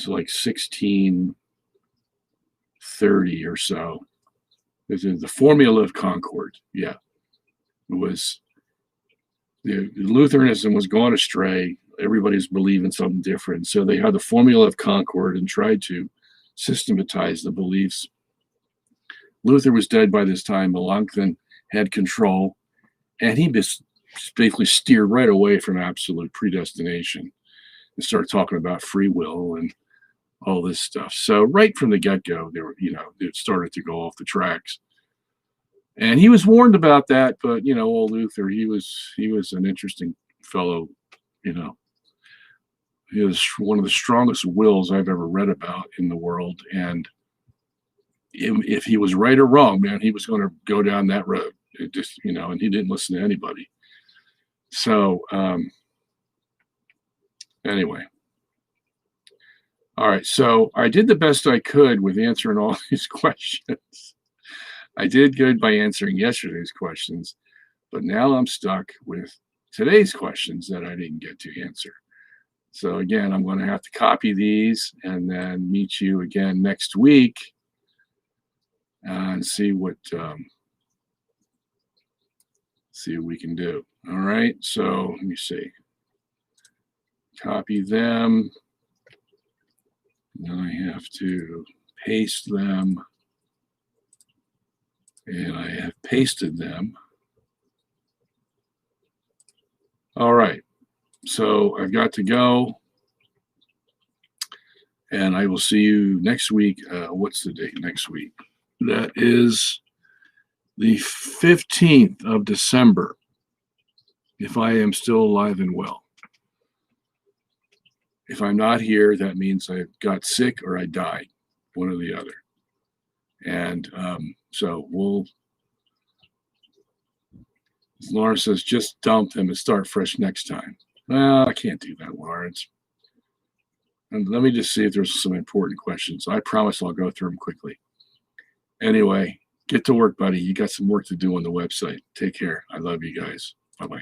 like 1630 or so. The Formula of Concord. Yeah. It was, the Lutheranism was gone astray. Everybody's believing something different. So they had the Formula of Concord and tried to systematize the beliefs Luther was dead by this time. Melanchthon had control, and he just basically steered right away from absolute predestination and started talking about free will and all this stuff. So right from the get-go, they were, it started to go off the tracks. And he was warned about that, but old Luther, he was an interesting fellow. He was one of the strongest wills I've ever read about in the world. And if he was right or wrong, man, he was going to go down that road. It just, and he didn't listen to anybody. So anyway. All right. So I did the best I could with answering all these questions. I did good by answering yesterday's questions, but now I'm stuck with today's questions that I didn't get to answer. So again, I'm going to have to copy these and then meet you again next week and see what we can do. All right. So let me see. Copy them. Then I have to paste them. And I have pasted them. All right. So I've got to go. And I will see you next week. What's the date next week? That is the 15th of December, if I am still alive and well. If I'm not here, that means I got sick or I died, one or the other. And so Lawrence says, just dump them and start fresh next time. Well, I can't do that, Lawrence. And let me just see if there's some important questions. I promise I'll go through them quickly. Anyway, get to work, buddy. You got some work to do on the website. Take care. I love you guys. Bye-bye.